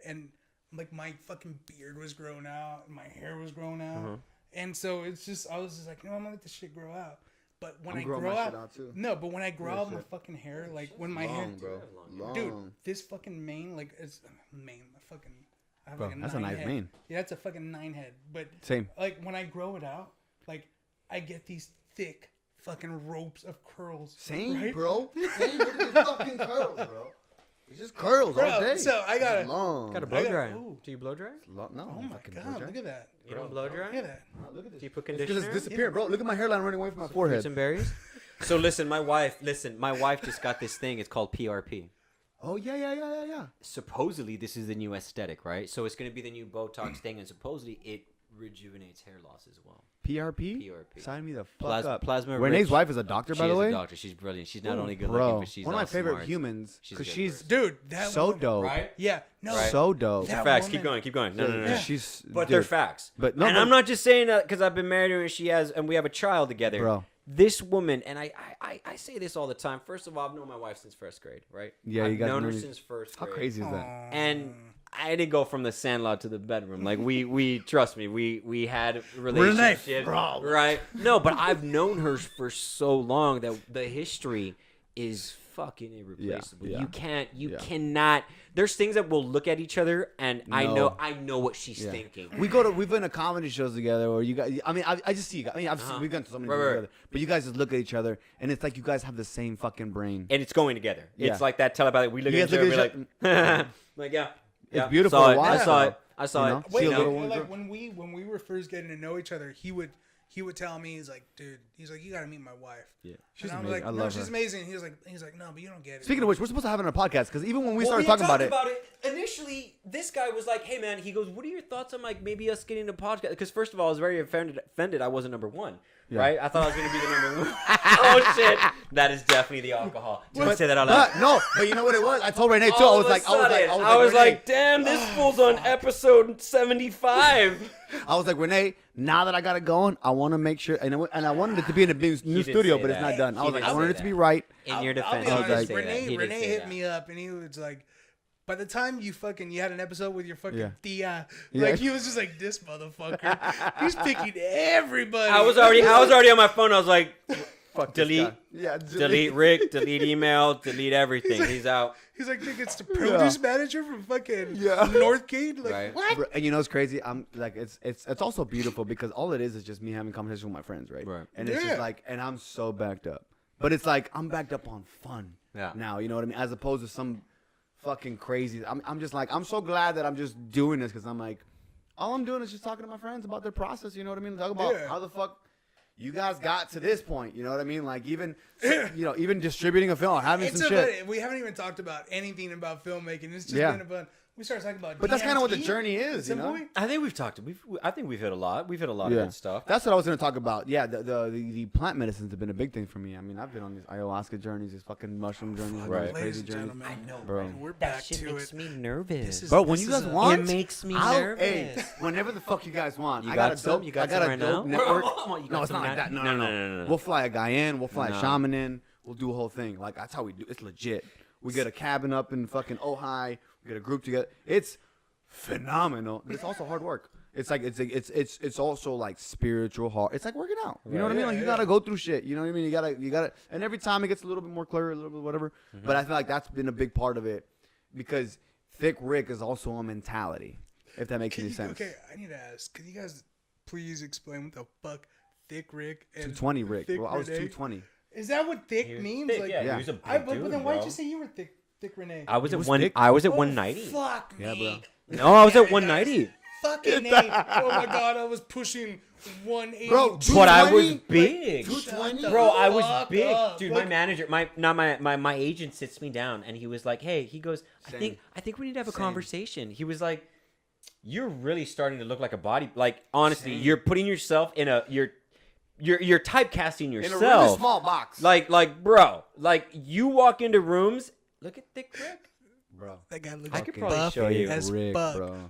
and like my fucking beard was growing out, and my hair was growing out, and so it's just I was just like, no, I'm gonna let this shit grow out. But when I growing grow my shit out, out, too. no, but when I grow out my fucking hair, like when my hair, Long, bro. Long. dude, this fucking mane, like it's mane, fucking. I have Bro, like a that's a 9 nice head. mane. Yeah, that's a fucking 9 head. But Same. like when I grow it out, like I get these thick fucking ropes of curls. Same, right? bro. Same. Look at his fucking curls, bro. It's just curls all day. So I got It's long. Got a blow I got- dry. ooh. Do you blow dry? No. Oh my fucking blow god, dry. look at that. You don't blow dry? Look at that. Look at this. Do you put Because conditioner? it's disappearing, bro. Look at my hairline running away from my forehead. Fruits and berries. So listen, my wife just got this thing. It's called PRP. Oh, yeah. Supposedly, this is the new aesthetic, right? So it's going to be the new Botox thing, and supposedly it rejuvenates hair loss as well. PRP? PRP. Sign me the fuck up. Plasma Renee's rich. wife is a doctor, by the She's way. a doctor. She's brilliant. She's not only good Bro, looking, but she's one of my also favorite smart. humans. She's Because good she's Dude, that so woman, dope. Right? Yeah, no, Right. So dope. That Facts. woman- Keep going. No. Yeah. She's... But dude. they're facts. But no, and but- I'm not just saying that because I've been married to her and we have a child together. Bro. This woman, and I say this all the time. First of all, I've known my wife since first grade, right? Yeah, I've you guys known her know- since first How grade. crazy is that? And I didn't go from the sandlot to the bedroom. Like we trust me, we had a relationship, right? No, but I've known her for so long that the history is fucking irreplaceable. Yeah. You cannot. There's things that we'll look at each other, and I No. know what she's Yeah. thinking. We've been to comedy shows together, or you guys. I mean, I just see you guys. I mean, we've gone to so many Right, shows right. together, but you guys just look at each other, and it's like you guys have the same fucking brain. And it's going together. Yeah. It's like that telepathy. We look You at each guys other, look we're like, like yeah. It's beautiful Saw to it. watch, I saw though. it. I saw You know? it. See a Wait, little no, one like grow. when we were first getting to know each other, he would tell me, he's like, dude, he's like, you gotta meet my wife. Yeah, She's she's and I'm amazing. like, I no, love she's her. amazing. He's like, no, but you don't get it. Speaking of which, we're supposed to have it on a podcast because even when we Well, started talking about it, initially, this guy was like, hey, man, he goes, what are your thoughts on, like, maybe us getting a podcast? Because, first of all, I was very offended I wasn't number one, right? I thought I was going to be the number one. Oh, shit. That is definitely the alcohol. Don't say that out loud. no, but you know what it was? I told Renee too. All I of was a like, sudden, Renee, damn, this fool's on episode 75. I was like, Renee, now that I got it going, I want to make sure, and I wanted it to be in a new did studio, say but it's that. not done. I He was like, did I wanted say it to be that. right. In your defense, I'll he be did honest, say that. Renee He did say hit that. me up and he was like, by the time you had an episode with your fucking Yeah. tia, Yeah. like he was just like, this motherfucker, he's picking everybody. I was already on my phone. I was like, Fuck this delete. guy. Yeah, Delete Rick. Delete email. Delete everything. He's out. He's like, think it's the produce manager from fucking Yeah. Northgate. Like, Right. what? And you know what's crazy? I'm like, it's also beautiful because all it is just me having conversation with my friends, right? Right. And it's just like, and I'm so backed up, but it's like I'm backed up on fun. Yeah. Now, you know what I mean? As opposed to some fucking crazy. I'm just like, I'm so glad that I'm just doing this because I'm like, all I'm doing is just talking to my friends about their process. You know what I mean? Talk about how the fuck you guys got to this point. You know what I mean? Like even even distributing a film, having some shit. We haven't even talked about anything about filmmaking. It's just been a fun. We started talking about. But that's kind of what the DMT journey is, at some you know. point. I think we've talked. I think we've hit a lot. We've hit a lot of good stuff. That's what I was going to talk about. Yeah, the plant medicines have been a big thing for me. I mean, I've been on these ayahuasca journeys, these fucking mushroom journeys, Right. these Ladies crazy and journeys. gentlemen, I know, bro. We're That back shit to makes it. me nervous. This is- Bro, when this you guys is a- want, It makes me I'll- nervous. Hey, whenever the fuck you guys want. You I got a some? dope, You got I got some a right dope now? network. You got No, it's some not like now? that. No, No, no, no, no, no. We'll fly a guy in. We'll fly No. a shaman in. We'll do a whole thing. Like, that's how we do. It's legit. We get a cabin up in fucking Ojai. We get a group together. It's phenomenal. But it's also hard work. It's like it's also like spiritual hard. It's like working out. You know what I mean? Like you gotta go through shit. You know what I mean? You gotta. And every time it gets a little bit more clear, a little bit whatever. But I feel like that's been a big part of it because Thick Rick is also a mentality. If that makes any sense. Okay, I need to ask. Can you guys please explain what the fuck Thick Rick and 220 Rick. Thick Well, I was Rene? 220. Is that what thick He was means? thick, Like, yeah, Yeah. he was a big but dude, then why'd bro. you say you were thick Rene? I was He at was one. thick? I was at Oh, 190. Fuck Yeah, me. bro. No, I was at 190. Fucking A. Oh my god, I was pushing 180. Bro, But I was 220? big. 220? Bro, I was fuck big, up. dude. Like- My manager, my agent sits me down, and he was like, "Hey," he goes, Same. I think we need to have a conversation." He was like, "You're really starting to look like a body. Like honestly, you're putting yourself in a you're typecasting yourself In a really small box. Like bro, like you walk into rooms. Look at Thick Rick. bro. That guy looks I could probably buff show you. as Rick, fuck. bro.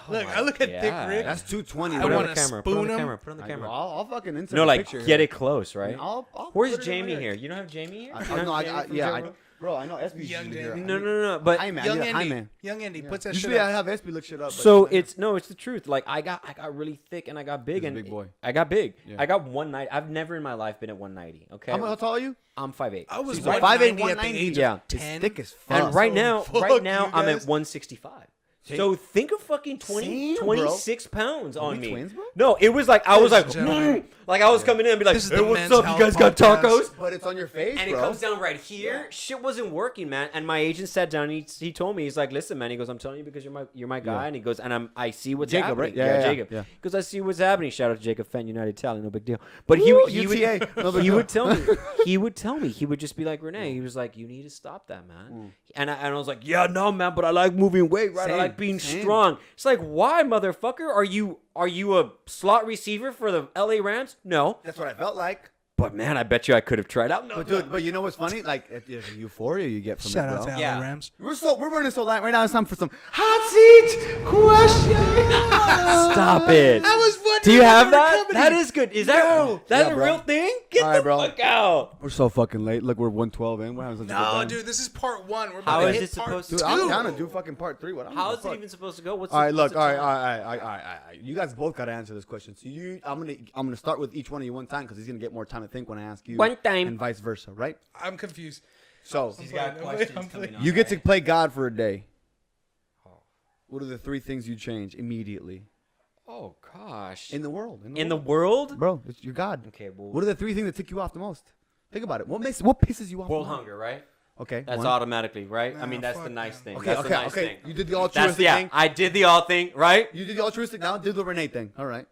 Look, I look at Thick God. Rick. That's 220. I Put it bro. on wanna the camera. Put it on spoon the him. camera. Put it on the camera. I'll fucking insert No, a like picture get here. it close, right? I'll Where's put it in Jamie my here? head. You don't have Jamie here? I You don't know, have Jamie from yeah, Zero? bro, I know SB Young should be Jamie. here. No. But Hi, man. Young Hi, Andy. man. Young Andy, puts that Usually shit I up. have SB look shit up. but- so it's the truth. Like I got really thick and I got big He's a and big boy. I got big. Yeah. I got 190. I've never in my life been at 190. Okay. How tall are you? I'm 5'8". I was He's like 190 5'8", at the age Yeah. of He's 10. thick as fuck. And right now, fuck right now you I'm at guys. 165. So think of fucking 20, Same, bro. 26 pounds on we me. twins, bro? No, it was like I was like, Ladies and gentlemen. like I was coming in and be like, This is hey, the what's Men's up? You Health guys got Podcast. tacos? But it's on your face, And bro. it comes down right here. Shit wasn't working, man. And my agent sat down. And he told me, he's like, listen, man. He goes, I'm telling you because you're my guy. Yeah. And he goes, and I see what's Jacob, happening. right? Yeah, yeah, Jacob. yeah. He goes, I see what's happening. Shout out to Jacob Fenn, United Talent, no big deal. But Woo, he UTA, no would big he deal. would tell me. He would tell me. He would just be like, Rene. He was like, you need to stop that, man. And I was like, yeah, no, man. But I like moving weight, right? I Same, like being same. strong. It's like, why, motherfucker? Are you a slot receiver for the LA Rams? No. That's what I felt like. But man, I bet you I could have tried out. No, But dude, but you know what's funny? Like, there's a euphoria you get from Shout it, out bro. to Yeah. Allen Rams. We're running so light right now. It's time for some hot seat questions. Stop it. I was wondering Do you if have they were that? coming That in. is good. Is that No. that Yeah, a bro. real thing? Get All the right, bro. fuck out. We're so fucking late. Look, we're 112 in. We're having such a good No, time. dude, this is part one. We're How about to is hit it part supposed to Dude, two. I'm down to do fucking part 3. What? How is it even supposed to go? What's All right, look. what's All the right, time? all right. You guys both got to answer this question. So I'm gonna start with each one of you one time because he's gonna get more time to think when I ask you. One time. And vice versa, right? I'm confused. So He's got I'm questions playing. coming on. you get to play God for a day. What are the 3 things you change immediately Oh gosh. in the world? In the world? bro, it's your God. Okay, well, What are the 3 things that tick you off the most? Think about it. What pisses you off? world the most? hunger, right? Okay. That's one. automatically, right? I Nah, mean, that's the fuck nice that. thing. Okay, That's okay, the nice okay. thing. You did the That's altruistic thing. I did the all thing, right? You did the altruistic. Now do the Rene thing. All right.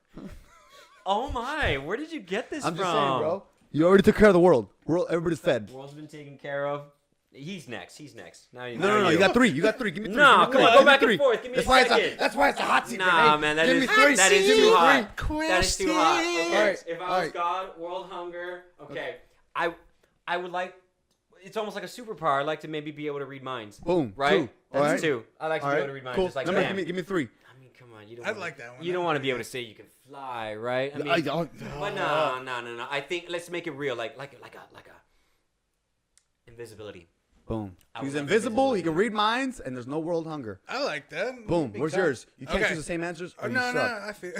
Oh my, where did you get this I'm from? just saying, bro. You already took care of the world. Everybody's fed. World's been taken care of. He's next. Now No. You got 3. You got 3. Give me 3. No, Give me come on, three. go back Give me and 3. forth. Give me That's a why second. that's why it's a hot seat. Nah, Rene. man, that Give is me 3. that is Give me too 3. hot. That is too hot. Okay. All right, If all I was right. God, world hunger. Okay. I would like. It's almost like a superpower. I'd like to maybe be able to read minds. Boom. Right. 2. All That's right. 2. I like to All be right. able to read minds. Cool. Just like Number, bam. give me 3. I mean, come on. You don't. I'd wanna- like that one. You don't want to be able to say you can fly, right? I mean, but no. I think let's make it real. Like a invisibility. Boom. I He's would like invisible. He invisibility. can read minds, and there's no world hunger. I like that. Boom. Big Where's time. yours? You can't Okay. choose the same answers. Or Oh, no, you no, suck. I feel.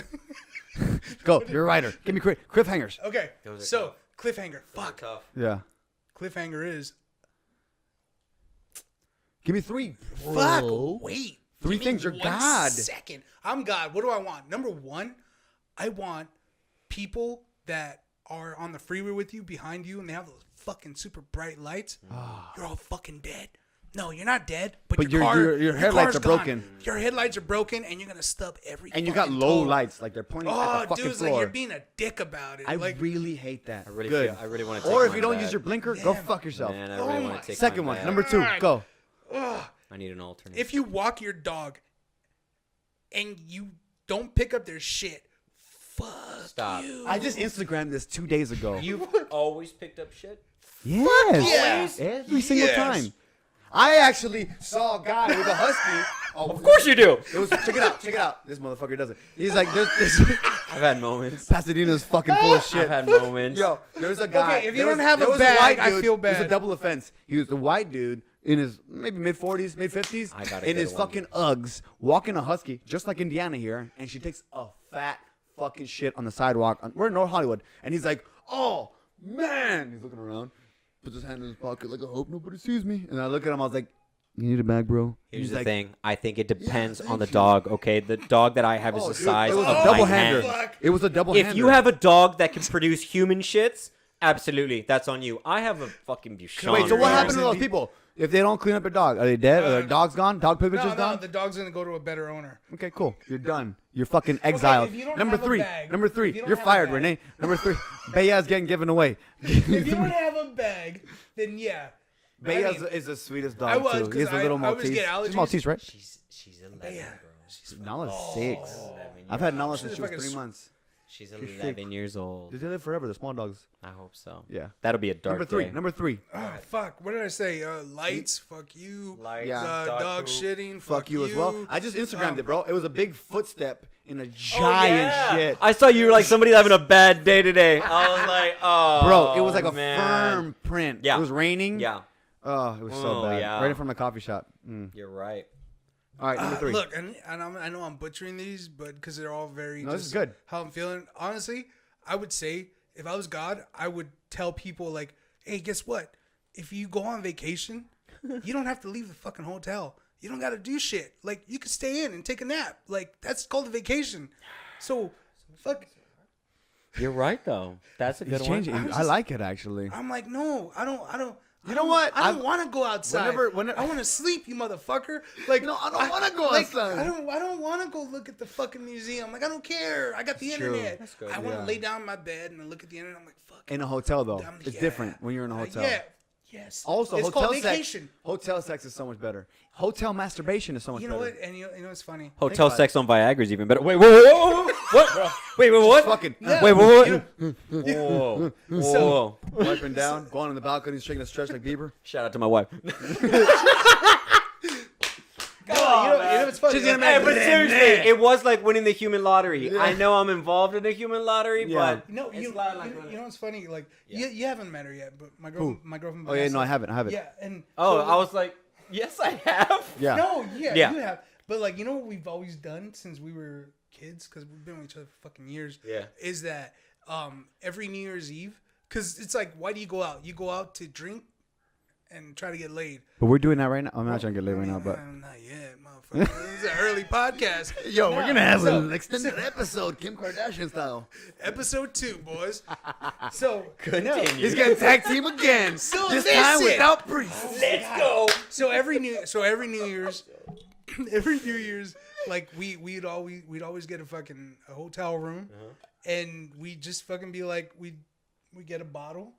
Go. You're a writer. Give me cliffhangers. Okay, Those are so Cliffhanger. Fuck. Tough. Yeah. Cliffhanger is. Give me 3. Fuck. Bro. Wait. Three Give me things. You're one God. Second. I'm God. What do I want? Number 1, I want people that are on the freeway with you, behind you, and they have those fucking super bright lights. You're all fucking dead. No, you're not dead, but your headlights car's are broken. gone. Your headlights are broken, and you're gonna stub every. And you got fucking low total. lights, like they're pointing at Oh, the fucking dude, floor. like you're being a dick about it. I like, really hate that. I really Good. I really want to take Or if mine you don't back. use your blinker, go fuck yourself. Man, I really Oh want my to take Second mine one, back. number 2, go. I need an alternate. if you walk your dog, and you don't pick up their shit, fuck Stop. you. I just Instagrammed this 2 days ago. You've always picked up shit? Yes. yeah. Every single Yes. time. I actually saw a guy with a husky. Of course you do. It was check it out. This motherfucker does it. He's like this I've had moments. Pasadena's fucking full of I've shit. had moments. Yo, there was a guy. Okay, if you there don't was- have there a was bag, white I dude. feel It was bad. a double offense. He was a white dude in his maybe mid-40s, mid-50s, I gotta in get his one. fucking Uggs, walking a husky, just like Indiana here, and she takes a fat fucking shit on the sidewalk. We're in North Hollywood, and he's like, "Oh man," he's looking around, puts his hand in his pocket like, "I hope nobody sees me." And I look at him, I was like, "You need a bag, bro?" Here's He's the like, thing. I think it depends thank on the you. dog, okay? The dog that I have is Oh, the dude, size it was of a my double hand. hander. Fuck. It was a double hander. If you have a dog that can produce human shits, absolutely, that's on you. I have a fucking Bouchon. Wait, so what Sean, happened to bro. those people? If they don't clean up their dog, are they dead? Are their dogs gone? Dog privilege is No, gone? the dog's gonna go to a better owner. Okay, cool. You're done. You're fucking exiled. if you don't Number have a 3. bag- Number if 3. you don't You're have a fired, bag- Rene. Number 3. Beya's getting given away. If you don't have a bag, then yeah. Beya I mean, is the sweetest I dog was, too. 'cause He's a little I always Maltese. get She's allergies. Maltese, right? She's 11, Yeah. bro. Nala's 6. 11 I've years had Nala old. since She's she was fucking 3 sweet. months. She's 11 years old. They live forever. The small dogs. I hope so. Yeah. That'll be a dark Number 3. day. Number 3. Oh fuck! What did I say? Lights. Fuck you. Lights, Yeah. Dog poop. shitting. Fuck you as well. I just Instagrammed it, bro. It was a big footstep in a Oh, giant yeah. shit. I saw you were like somebody having a bad day today. I was like, oh, Bro, it was like a man. firm print. Yeah. It was raining. Yeah, Oh, it was so Oh, bad. yeah. Right in front of my coffee shop. you're right. All right, number 3. Look, and I know I'm butchering these, but because they're all very. No, this just is good. How I'm feeling. Honestly, I would say if I was God, I would tell people like, "Hey, guess what? If you go on vacation, you don't have to leave the fucking hotel. You don't got to do shit. Like you could stay in and take a nap. Like that's called a vacation. So, fuck. You're right though. That's a good He's one. changing. I like it actually. I'm like, no, I don't. You know what? I don't want to go outside. whenever- I want to sleep, you motherfucker. Like, No, I don't wanna go like, outside. I don't want to go look at the fucking museum. Like, I don't care. I got the True. internet. That's good. I want to Yeah. lay down in my bed and look at the internet. I'm like, fuck. In a hotel though, it's Yeah. different when you're in a hotel. Yeah. Yes. Also, it's hotel called sex. vacation. Hotel sex is so much better. Hotel masturbation is so much You know better. what? And you know what's funny? Hotel about sex on Viagra is even better. Wait, whoa, what? Wait, what? Fucking Wait, what? Whoa, whoa. wiping down, going on the balcony, shaking a stretch like Bieber. Shout out to my wife. You know what's funny? She's gonna Hey, make but seriously, it was like winning the human lottery. I know I'm involved in the human lottery, Yeah. but No, it's you not like know what's funny? Like you haven't met her yet, but my girlfriend. Oh yeah, Vanessa- no, I haven't. Yeah, and oh, so, I was like, yes, I have. Yeah. No, yeah, Yeah. you have. But like, you know what we've always done since we were kids, because we've been with each other for fucking years. Yeah. Is that every New Year's Eve? Because it's like, why do you go out? You go out to drink and try to get laid. But we're doing that right now. I'm not trying to get laid right now, but Not yet, motherfucker. This is an early podcast. yo, we're gonna have So- an extended episode, Kim Kardashian style. Episode 2, boys. So He's gonna tag team again. So this listen. time without Priest. Let's go. So every New Year's, like we'd always get a hotel room, and we just fucking be like we get a bottle,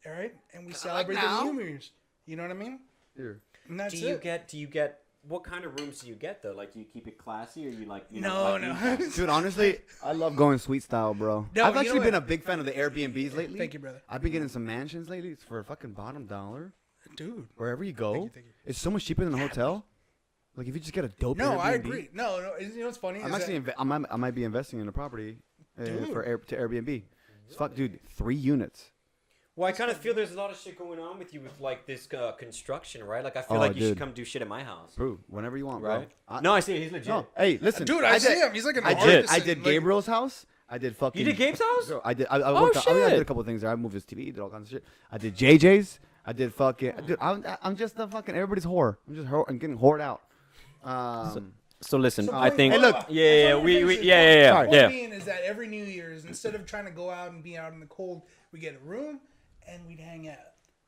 all right, and we celebrate now? the New Year's. You know what I mean? Here. And that's Do you it. get? What kind of rooms do you get though? Like, do you keep it classy, or you like? You No, know, like, no. Dude, honestly, I love going suite style, bro. No, I've you actually know been what? a big fan of the Airbnbs lately. Thank you, brother. I've been getting some mansions lately. It's for a fucking bottom dollar. Dude. Wherever you go, Thank you. it's so much cheaper than a hotel. Like if you just get a dope No, Airbnb. I agree. No. You know what's funny? I'm is actually that- I might be investing in a property Dude. to Airbnb. Fuck, dude, 3 units. Well, I kind of feel there's a lot of shit going on with you with like this construction, right? Like, I feel Oh, like you should dude. come do shit at my house, Bro, whenever you want, right? bro. No, I see. He's legit. No, hey, listen. Dude, I see him. He's like an I artist. did and, like, Gabriel's house. I did fucking. You did Gabe's house? I did. I did a couple of things there. I moved his TV. Did all kinds of shit. I did JJ's. I did fucking. Dude, I'm just a fucking everybody's whore. I'm getting whored out. So listen, So I think. Hey, look. Yeah. Point Yeah. being is that every New Year's, instead of trying to go out and be out in the cold, we get a room and we'd hang out.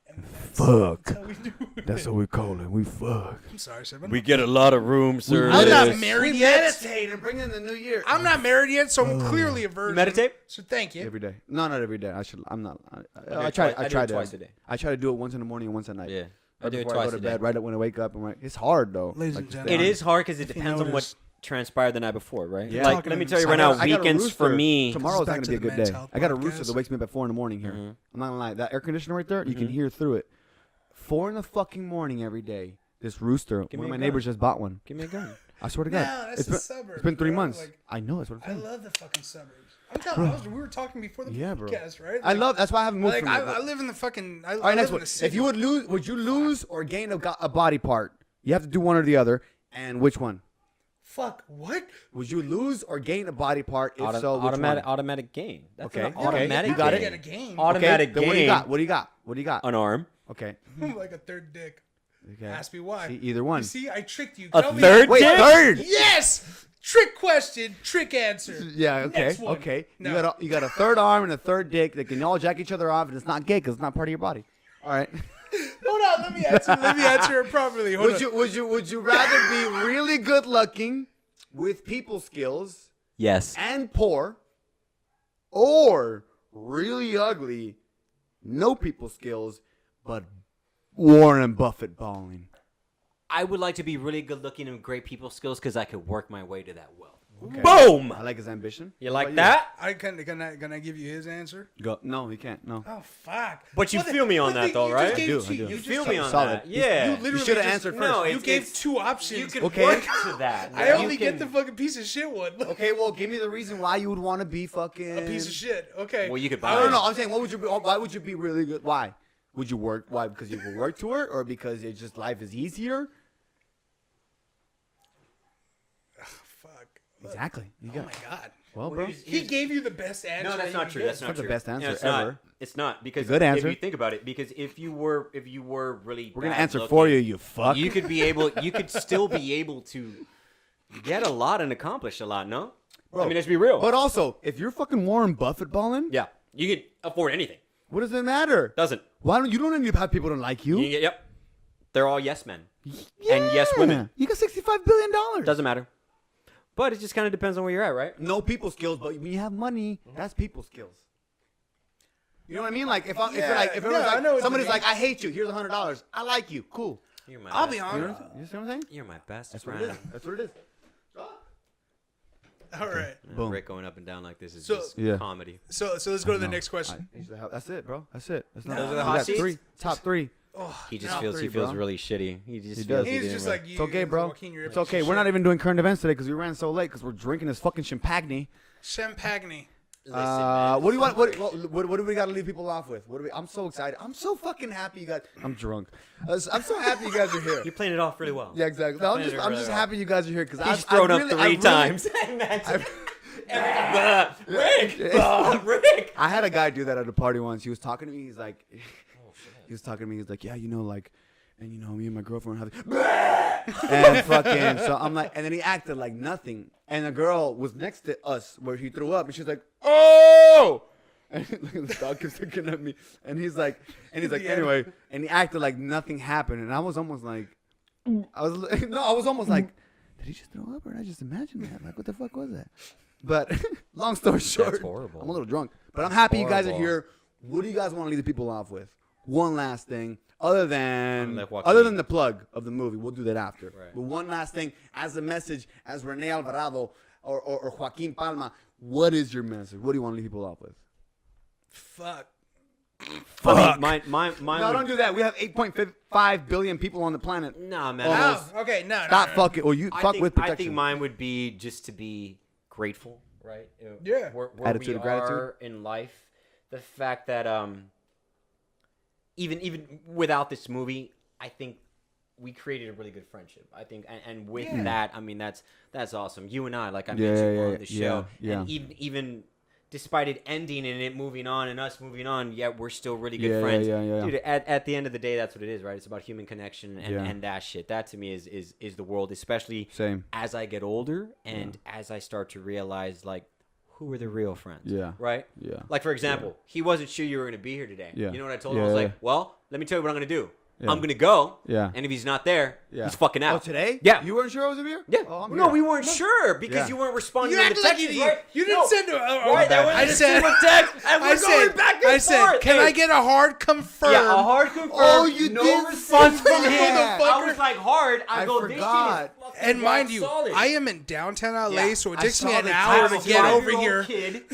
And Fuck. That's how we do it. That's what we call it. We fuck. I'm sorry, Seven. We get a lot of room service. I'm not married yet. Meditate and bring in the new year. I'm not married yet, so I'm clearly a virgin. Meditate? So thank you. Every day. No, not every day. I'm not. I I do try it twice a day. I try to do it once in the morning and once at night. Yeah. I Right do it before I twice go a to day. bed. Right when I wake up, it's hard though. Ladies Like, and to stay gentlemen. It on is hard because it If you depends on what notice- transpired the night before, right? Yeah. Like, Talking let me to tell you me. right now, I got a weekends for rooster. me. Tomorrow's Back not to gonna be a the good day. Men's Health I got a podcast. rooster that wakes me up at 4 in the morning here. Mm-hmm. I'm not gonna lie. That air conditioner right there, you can hear through it. 4 in the fucking morning every day. This rooster. Give One me of a my neighbors gun. just bought one. Give me a gun. I swear to No, God. that's the suburbs. It's been 3 bro. months. Like, I know. That's what I'm I saying. love the fucking suburbs. I'm telling you, we were talking before the Yeah, bro. podcast, right? I love. That's why I haven't moved Like, from I it. live in the fucking. I All right, live next in one. the city. If you would you lose or gain a body part? You have to do one or the other. And which one? Fuck, what? Would you lose or gain a body part? If so, which automatic gain. That's Okay, an okay, automatic you got gain. it. Get a game. one? Automatic Okay, then gain. what do you got? What do you got? An arm. Okay. Like a third dick. Okay. Ask me why. See, either one. You see, I tricked you. A Tell me- third Wait, dick? third. Yes. Trick question. Trick answer. Yeah. Okay. Next one. Okay. No. You got a third arm and a third dick that can all jack each other off, and it's not gay because it's not part of your body. All right. Hold on. Let me answer. Let me answer it properly. Hold on. Would you rather be really good looking with people skills Yes. and poor, or really ugly, no people skills, but Warren Buffett balling? I would like to be really good looking and great people skills because I could work my way to that wealth. Okay. Boom! I like his ambition. You What like about that? I can I give you his answer? Go. No, you can't. No. Oh fuck! But you Well, feel me on but that, though, you right? just gave I do, two- I do. You just feel told- me on solid. that? Yeah. You literally should've just- answered No, first. You it's- gave it's- two options. You could Okay. work to that. I You only can- get the fucking piece of shit one. Okay, well, give me the reason why you would want to be fucking A piece of shit. Okay. Well, you could I buy don't it. know. I'm saying, why would you be really good? Why would you work? Why? Because you would work to it, or because it's just life is easier? Fuck. Exactly. You Oh got. my god. Well, bro. He gave you the best answer. No, that's that not you true. could That's get. not the true. best answer it's ever. Not. It's not because Good answer. if you think about it, because if you were really We're gonna bad answer looking, for you, you fuck. You could still be able to get a lot and accomplish a lot. No, Bro, I mean let's be real. But also, if you're fucking Warren Buffett balling, yeah, you can afford anything. what does it matter? Doesn't Why don't you don't need to have people to like you? yep? They're all yes men and yes women. You got $65 billion. Doesn't matter. But it just kind of depends on where you're at, right? No people skills, but when you have money, that's people skills. You know what I mean? Like if Yeah, it was I know what somebody's you mean. like, I hate you. Here's $100. I like you. Cool. You're my I'll best be friend. honest. You see what I'm saying? You're my best That's what it friend. is. That's what it is. All right. Boom. Rick going up and down like this is So- just Yeah. comedy. So let's go to the next question. That's it, bro. That's it. That's not. Those are the we hot got seats? three. Top three. Oh, He just no. feels three, bro. really shitty. He just He feels does. he He's didn't just really- like you. It's okay, bro. Joaquin, you're a It's piece of okay. We're shit. not even doing current events today because we ran so late because we're drinking this fucking champagne. Champagne. Listen, man. What do you want? What do we got to leave people off with? I'm so excited. I'm so fucking happy you guys. I'm drunk. I'm so happy you guys are here. You're playing it off really well. Yeah, exactly. No, I'm Playing just it really well. happy you guys are here because He's thrown up three times. Rick! Rick! I had a guy do that at a party once. He was talking to me. He's like, yeah, you know, like, and you know, me and my girlfriend have, and fucking. So I'm like, and then he acted like nothing. And the girl was next to us where he threw up, and she's like, oh. And the dog keeps looking at me, and he's like, anyway, and he acted like nothing happened, and I was almost like, I was almost like, did he just throw up, or did I just imagine that? Like, what the fuck was that? But long story short, That's horrible. I'm a little drunk, but I'm happy you guys are Horrible. here. What do you guys want to leave the people off with? One last thing, other than Like Joaquin. the plug of the movie, we'll do that after. Right. But one last thing, as a message, as Rene Alvarado or Joaquin Palma, what is your message? What do you want to leave people off with? Fuck. I mean, mine No, would- don't do that. We have 8.5 billion people on the planet. Nah, man. Almost. Oh, okay, no. Stop no. fucking, or you fuck with I protection. think mine would be just to be grateful, right? Yeah. Where Attitude we of gratitude. are in life. The fact that even without this movie, I think we created a really good friendship. I think, and with that, I mean that's awesome. You and I, like I mentioned on the show, yeah. and even despite it ending and it moving on and us moving on, yet we're still really good friends. Yeah. Dude, at the end of the day, that's what it is, right? It's about human connection and that shit. That to me is the world, especially as I get older and as I start to realize, like, who are the real friends? Yeah. Right? Yeah. Like, for example, he wasn't sure you were going to be here today. Yeah. You know what I told him? I was like, well, let me tell you what I'm going to do. Yeah. I'm going to go. Yeah. And if he's not there, he's fucking out. Oh, today? Yeah. You weren't sure I was here? Yeah. Oh, I'm no, here. we weren't sure because you weren't responding to the text, right? You didn't send I said text, and we're going back and forth. I said, can I get a hard confirm? Yeah, a hard confirm. Oh, you no did response from him. that. I was like, hard. I go, forgot. this shit is fucking And mind you, solid. I am in downtown LA, so it takes me an the hour text. to get over here. Kid.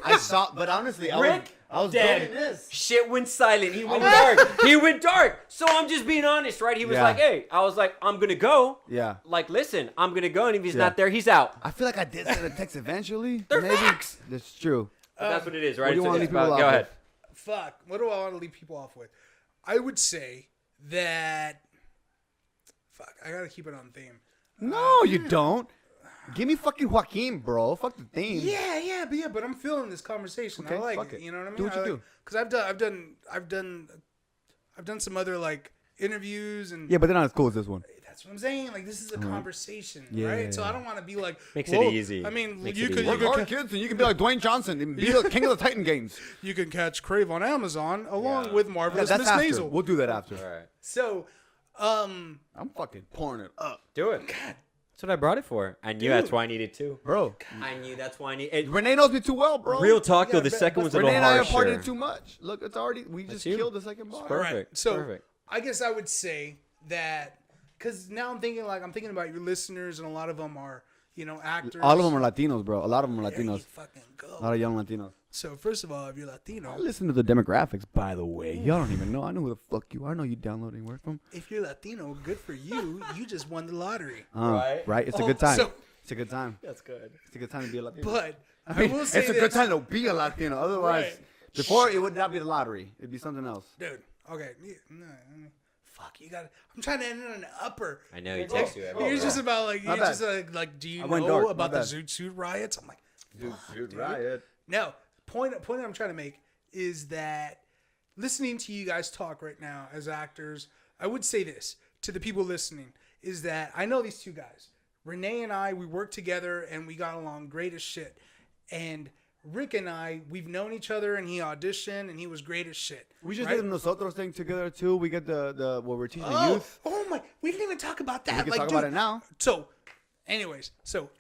I saw, but honestly, I was dead. doing this. Shit went silent. He went dark. He went dark. So I'm just being honest, right? He was like, hey, I was like, I'm going to go. Yeah. Like, listen, I'm going to go. And if he's not there, he's out. I feel like I did send a text eventually. They're Maybe. facts. That's true. But that's what it is, right? What do you want to leave people off Go with? ahead. Fuck. What do I want to leave people off with? I would say that. Fuck. I gotta keep it on theme. No, you don't. Give me fucking Joaquin, bro. Fuck the theme. Yeah. But I'm feeling this conversation. Okay, I like fuck it. it. You know what I mean? Do what you do. Because I've done some other like interviews and. Yeah, but they're not as cool as this one. That's what I'm saying. Like, this is a conversation, Yeah, right? yeah, So yeah. I don't want to be like Makes it "Whoa." easy. I mean, Makes you it could easy. you Work hard, could kids, and you can be like Dwayne Johnson and be the king of the Titan games. you can catch Crave on Amazon along with Yeah, Marvelous that's Miss after. Maisel. We'll do that after. All right. So, I'm fucking pouring it up. Do it. That's what I brought it for. I knew that's why I needed two. Bro, I knew that's why I needed. Renee knows me too well, bro. Real talk, though, Yeah, the but- second but one's a Renee little and I are harsher. partying too much. Look, it's already, we just you. killed the second bar. Perfect. Right. So Perfect. I guess I would say that because now I'm thinking about your listeners, and a lot of them are actors. All of them are Latinos, bro. A lot of them are There you Latinos. fucking go. A lot of young Latinos. So first of all, if you're I Latino, listen to the demographics, by the way. Y'all don't even know. I know who the fuck you are. I know you downloading where from. if you're Latino, good for you. You just won the lottery. Right? It's a good time. So- It's a good time. That's good. It's a good time to be a Latino. But I mean, I will say it's a this, good time to be a Latino. Otherwise, Right. before it would not be the lottery. It'd be something else. dude. Okay, fuck, you got. I'm trying to end on an upper. I know he texts you every You're day. just about like My you're bad. just like do you I went know dark. about My the bad. Zoot Suit riots? I'm like, Dude, riot. no. Point I'm trying to make is that listening to you guys talk right now as actors, I would say this to the people listening is that I know these two guys, Rene and I. We worked together and we got along great as shit. And Rick and I, we've known each other, and he auditioned, and he was great as shit. We just right? did the Nosotros thing together, too. We get the what we're teaching the youth. Oh my! We didn't even talk about that. We can talk about it now. So, anyways,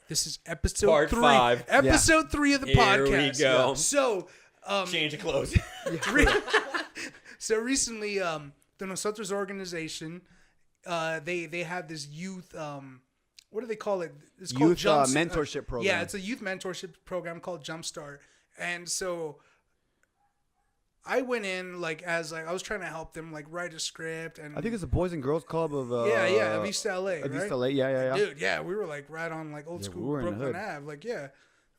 this is episode Part 3. 5. Episode 3 of the Here podcast. we go. So, Change of clothes. so recently, the Nosotros organization, they had this youth. What do they call it? It's called Youth mentorship program. Yeah, it's a youth mentorship program called Jumpstart. And so I went in I was trying to help them write a script, and I think it's the Boys and Girls Club of of East LA, of right? East LA. Yeah. Dude, yeah, we were right on old Yeah, school we were in the Brooklyn hood. Ave.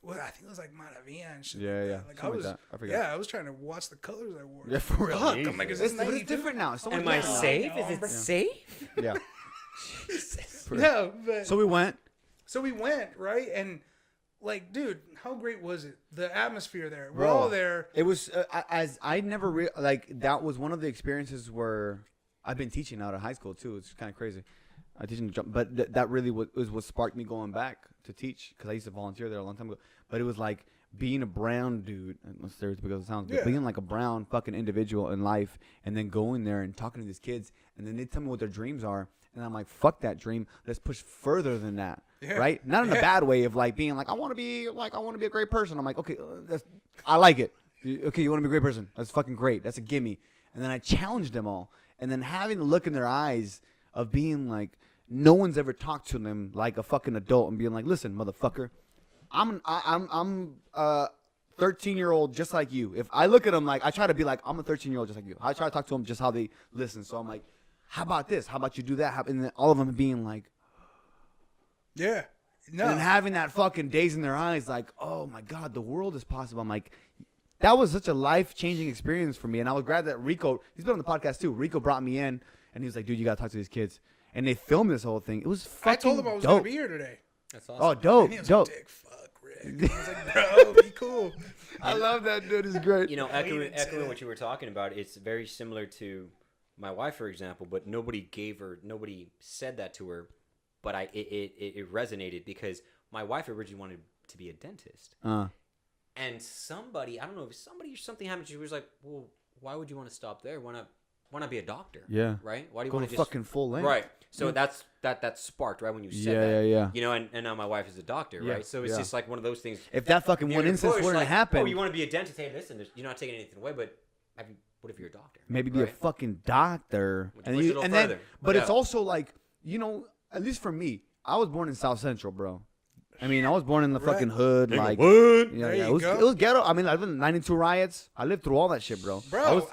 Well, I think it was Maravilla and shit. Yeah. Like, I Something was, like that. I forget. yeah, I was trying to watch the colors I wore. Yeah, for real. Fuck, I'm like, is this But it's 92? different now. It's so much Am I different now. safe? Is it safe? Yeah. No, but So we went. so we went, right? And dude, how great was it? The atmosphere there. We're Bro, all there. It was as I never that was one of the experiences where I've been teaching out of high school too. It's kind of crazy. I teaching jump, but that really was what sparked me going back to teach because I used to volunteer there a long time ago. But it was like being a brown dude, stereotypical it sounds, but being like a brown fucking individual in life, and then going there and talking to these kids, and then they tell me what their dreams are, and I'm like, fuck that dream. Let's push further than that, right? Not in a bad way of being I want to be a great person. I'm like, okay, I like it. Okay, you want to be a great person? That's fucking great. That's a gimme. And then I challenged them all, and then having the look in their eyes of being like, no one's ever talked to them like a fucking adult, and being like, listen, motherfucker, I'm a 13-year-old just like you. If I look at them I try to be like, I'm a 13-year-old just like you. I try to talk to them just how they listen. So I'm like, how about this? How about you do that? And then all of them being like, Yeah. No. and having that fucking daze in their eyes, like, oh my God, the world is possible. I'm like, that was such a life-changing experience for me. And I was glad that Rico, he's been on the podcast too. Rico brought me in, and he was like, dude, you got to talk to these kids. And they filmed this whole thing. It was fucking I told him I was dope. going to be here today. That's awesome. Oh, dope, And he was dope. like, dick, fuck, Rick. I was like, bro, be cool. I love that dude. It's great. You know, echoing what you were talking about, it's very similar to my wife, for example, but nobody said that to her, but it resonated because my wife originally wanted to be a dentist. And somebody, I don't know if somebody or something happened, she was like, well, why would you want to stop there? Why not be a doctor? Yeah. Right? Why do you Go want to to just fucking full length? Right. So that sparked right when you said that. Yeah. You know, and now my wife is a doctor, right? So it's just like one of those things. If that fucking one instance wouldn't have happened, oh, you want to be a dentist? Hey, listen, you're not taking anything away, but what if you're a doctor? Maybe be a fucking doctor. But it's also like, you know, at least for me, I was born in South Central, bro. I mean, I was born in the fucking hood, like, what? It was ghetto. I mean, I lived in the '92 riots. I lived through all that shit, bro. Bro,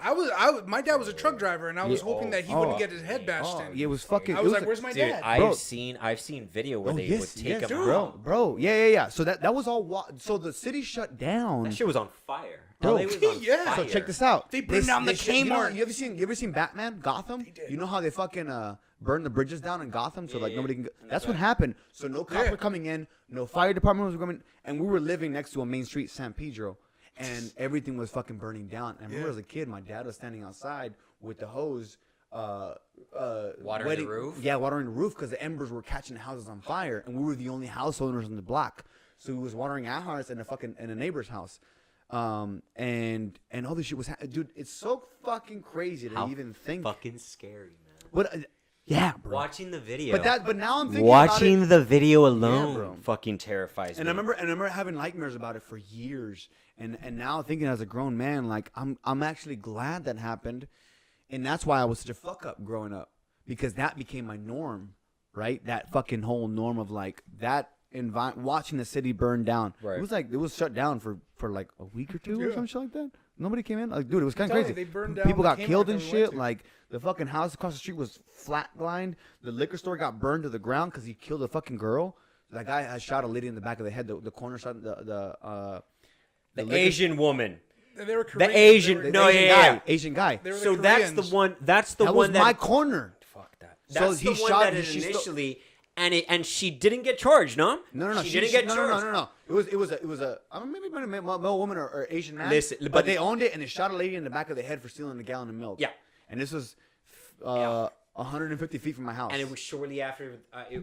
my dad was a truck driver, and I was hoping that he wouldn't get his head bashed in. It was fucking. I was like, "Where's my dad?" I've seen video where they would take him out. Bro. Yeah. So that was all. So the city shut down. That shit was on fire. Bro, LA was on fire. So check this out. They burned down the Kmart. You ever seen Batman Gotham? You know how they fucking burned the bridges down in Gotham so like nobody can. That's what happened. So no cops were coming in, no fire department was coming, and we were living next to a main street, San Pedro, and everything was fucking burning down. And I remember as a kid, my dad was standing outside with the hose. Watering the roof? Yeah, watering the roof because the embers were catching the houses on fire, and we were the only house owners in the block. So he was watering our house and a neighbor's house. And all this shit was dude, it's so fucking crazy to even think. Fucking scary, man. But yeah, bro. Watching the video. But now I'm thinking watching about the video alone bro. fucking terrifies and me. I remember having nightmares about it for years. And now thinking as a grown man, like I'm actually glad that happened. And that's why I was such a fuck up growing up. Because that became my norm, right? That fucking whole norm of like that watching the city burn down. Right. It was shut down for like a week or two or something like that. Nobody came in. Like, dude, it was kind of crazy. They burned down People got Kmart killed and shit. Like the fucking house across the street was flatlined. The liquor store got burned to the ground because he killed a fucking girl. That guy had shot a lady in the back of the head. The corner shot the Asian woman. They were Korean. The Asian Asian guy. So that's the one. That's the that one was my corner. Fuck that. That's the one that initially. And she didn't get charged, no? No. She didn't get charged. No. It was a I don't know, maybe a male woman or Asian man. Listen, but they owned it and they shot a lady in the back of the head for stealing a gallon of milk. Yeah. And this was 150 feet from my house. And it was shortly after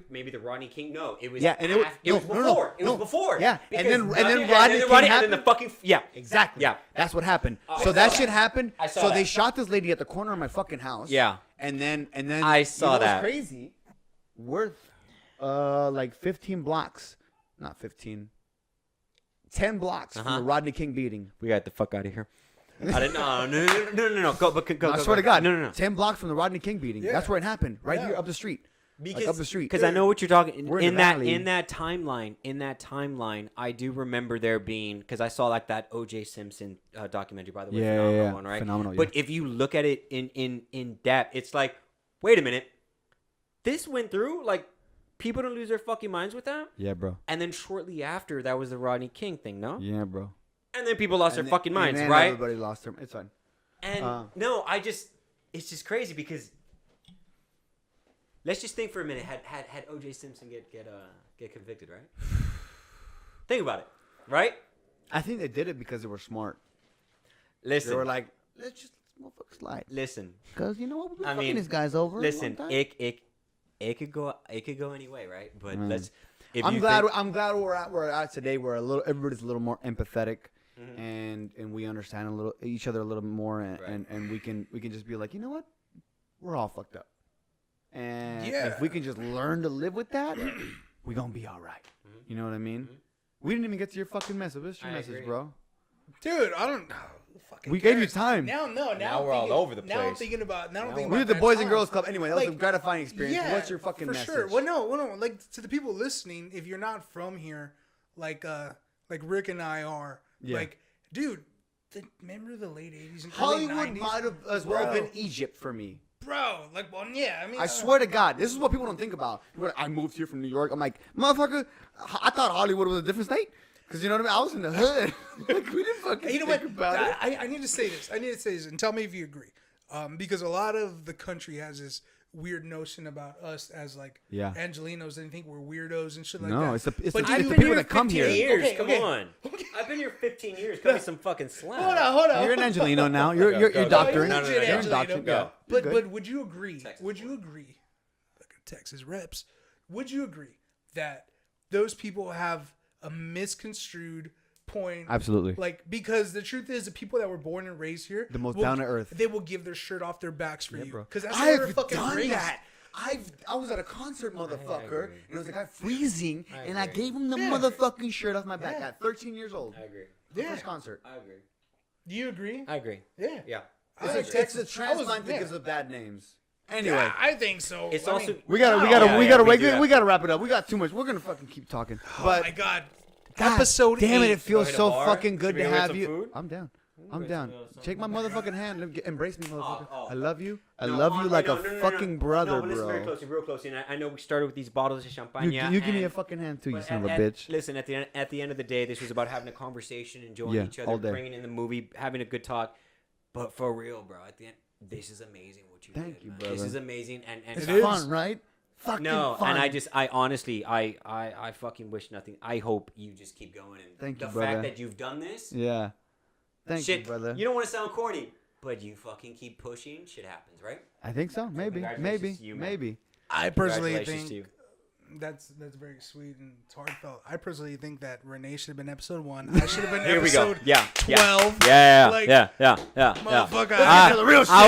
maybe the Rodney King. No, it was. Yeah, and it was before. It was before. Yeah, and then Rodney King happened. And then the fucking exactly. Yeah, that's what happened. So that shit happened. So they shot this lady at the corner of my fucking house. Yeah. And then I saw that. What's crazy? Worth like 15 blocks, not 15, 10 blocks from the Rodney King beating. We got the fuck out of here. I didn't. No. Go. I swear to God. No. 10 blocks from the Rodney King beating. Yeah. That's where it happened. Right here up the street. Up the street. Because I know what you're talking. In that timeline, I do remember there being, because I saw like that O.J. Simpson documentary, by the way, phenomenal one, right? Phenomenal. But if you look at it in depth, it's like, wait a minute, this went through like. People don't lose their fucking minds with that? Yeah, bro. And then shortly after, that was the Rodney King thing, no? Yeah, bro. And then people lost their fucking minds, right? Everybody lost their. It's fine. And it's just crazy because let's just think for a minute. Had O.J. Simpson get convicted, right? Think about it, right? I think they did it because they were smart. Listen, they were like, let's just motherfucker slide. Listen, because you know what? We've been fucking these guys over. Listen, it could go any way, right? But let's. I'm glad we're at today. Where everybody's a little more empathetic, and we understand each other a little more, and we can just be like, you know what, we're all fucked up, and if we can just learn to live with that, we're gonna be all right. You know what I mean? We didn't even get to your fucking message. What's your message, bro? Dude, I don't know. We gave you time. Now we're all over the place. Now I'm thinking about. We did the Boys and Girls Club anyway. That was a gratifying experience. Yeah, what's your fucking message? For sure. Well, no. Like to the people listening, if you're not from here, like Rick and I are, like, dude, remember the late '80s and Hollywood early 90s? might have as well been Egypt for me. Bro, like, well, yeah. I mean, I swear to God, this is what people don't think about. I moved here from New York. I'm like, motherfucker, I thought Hollywood was a different state. Because you know what I mean? I was in the hood. Like, we didn't fucking think about it. I need to say this. And tell me if you agree. Because a lot of the country has this weird notion about us as like Yeah. Angelinos and think we're weirdos and shit like that. No, it's the But it's you've the been people here that come 15 here. years. Okay, Come okay. on. I've been here 15 years. Cut me some fucking slack. Hold on. You're an Angelino now. You're go. doctoring. No, no, no, You're Angelino. doctoring. Go. Yeah. But would you agree? Texas Would you agree? Fucking Texas reps. Would you agree that those people have a misconstrued point? Absolutely. Like, because the truth is, the people that were born and raised here, The most will- down to earth. they will give their shirt off their backs for you. bro. Because that's where they're I've fucking done raised. that. I was at a concert, motherfucker, and there was a guy freezing, and I agree. gave him the motherfucking shirt off my back at 13 years old. I agree. First concert. I agree. Do you agree? I agree. Yeah. Yeah. It's a transplant that gives us bad names. Anyway, Yeah, I think so. It's I also mean, we gotta wrap it up. We got too much. We're gonna fucking keep talking. oh But my god. God Episode damn it, 8. it feels hit a so bar? fucking good Should we to go get have some you. food? I'm down. I'm get down. some- Shake my motherfucking hand. Embrace me, motherfucker. Oh. I love you. I No, love you Andre, like no, a no, no, fucking no. brother, No, but listen very bro. closely, real closely. And I know we started with these bottles of champagne. You give me a and- fucking hand too, you but son of a at- bitch. Listen, at the end of the day, this was about having a conversation, enjoying Yeah, each all other, day. bringing in the movie, having a good talk. But for real, bro, at the end, this is amazing what you Thank did. you, man. brother. This is amazing, and It's It is. fun, right? Fucking no, fun. and I honestly, I fucking wish nothing. I hope you just keep going. And Thank you, the brother. fact that you've done this, Yeah. Thank shit, you, brother. You don't want to sound corny, but you fucking keep pushing. Shit happens, right? I think so. Maybe. congratulations to you, man. Maybe. I personally Congratulations to you. think that's very sweet and it's heartfelt. I personally think that Rene should have been episode 1. I should have been Here we go. episode Yeah. 12. Yeah. Like, Yeah. Motherfucker, I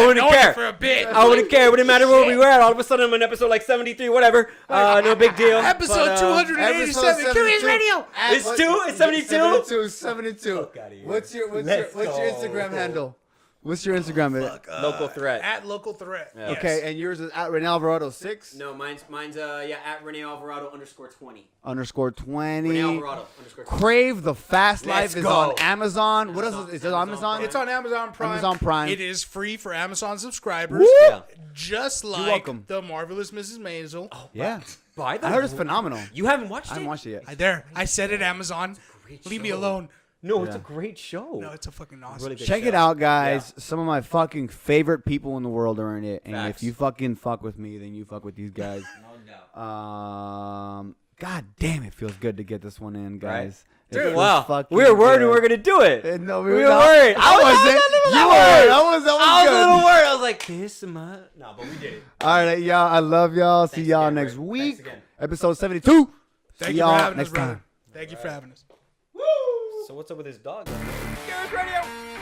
wouldn't known care. it for a bit. I wouldn't care. It wouldn't matter where we were at. All of a sudden, I'm in episode like 73, whatever. No big deal. Episode But, 287. Curious Radio. It's 72? 72. Fuck outta here. What's your Let's Instagram handle? What's your Instagram? Local threat. At Local Threat. Yeah. Okay, and yours is at Rene Alvarado 6 No, mine's at Rene Alvarado _20. _20. Rene Alvarado _20. Crave the Fast Life Let's is go. on Amazon. What else is it on Amazon? It's on Amazon Prime. Amazon Prime. It is free for Amazon subscribers. Woo! Yeah. Just like welcome. The Marvelous Mrs. Maisel. Yeah. By the I heard it's phenomenal. You haven't watched I it? haven't watched it yet. I said it, Amazon. Great Leave me show. alone. No, it's a Yeah. great show. No, it's a fucking awesome. Really good Check show. it out, guys. Some of my fucking favorite people in the world are in it. And Facts. if you fucking fuck with me, then you fuck with these guys. No doubt. God damn, it feels good to get this one in, guys. It Dude, feels wow. fucking We were worried good. we were going to do it. No, we were worried. I wasn't. You were. I was I was a good. little worried. I was like, kiss my... No, but we did it. All right, y'all. I love y'all. See Thanks y'all again, next Rick. week. Thanks again. Episode 72. Thank See you for y'all having us, next brother. time. Thank you for having us. So what's up with this dog? Curious Radio.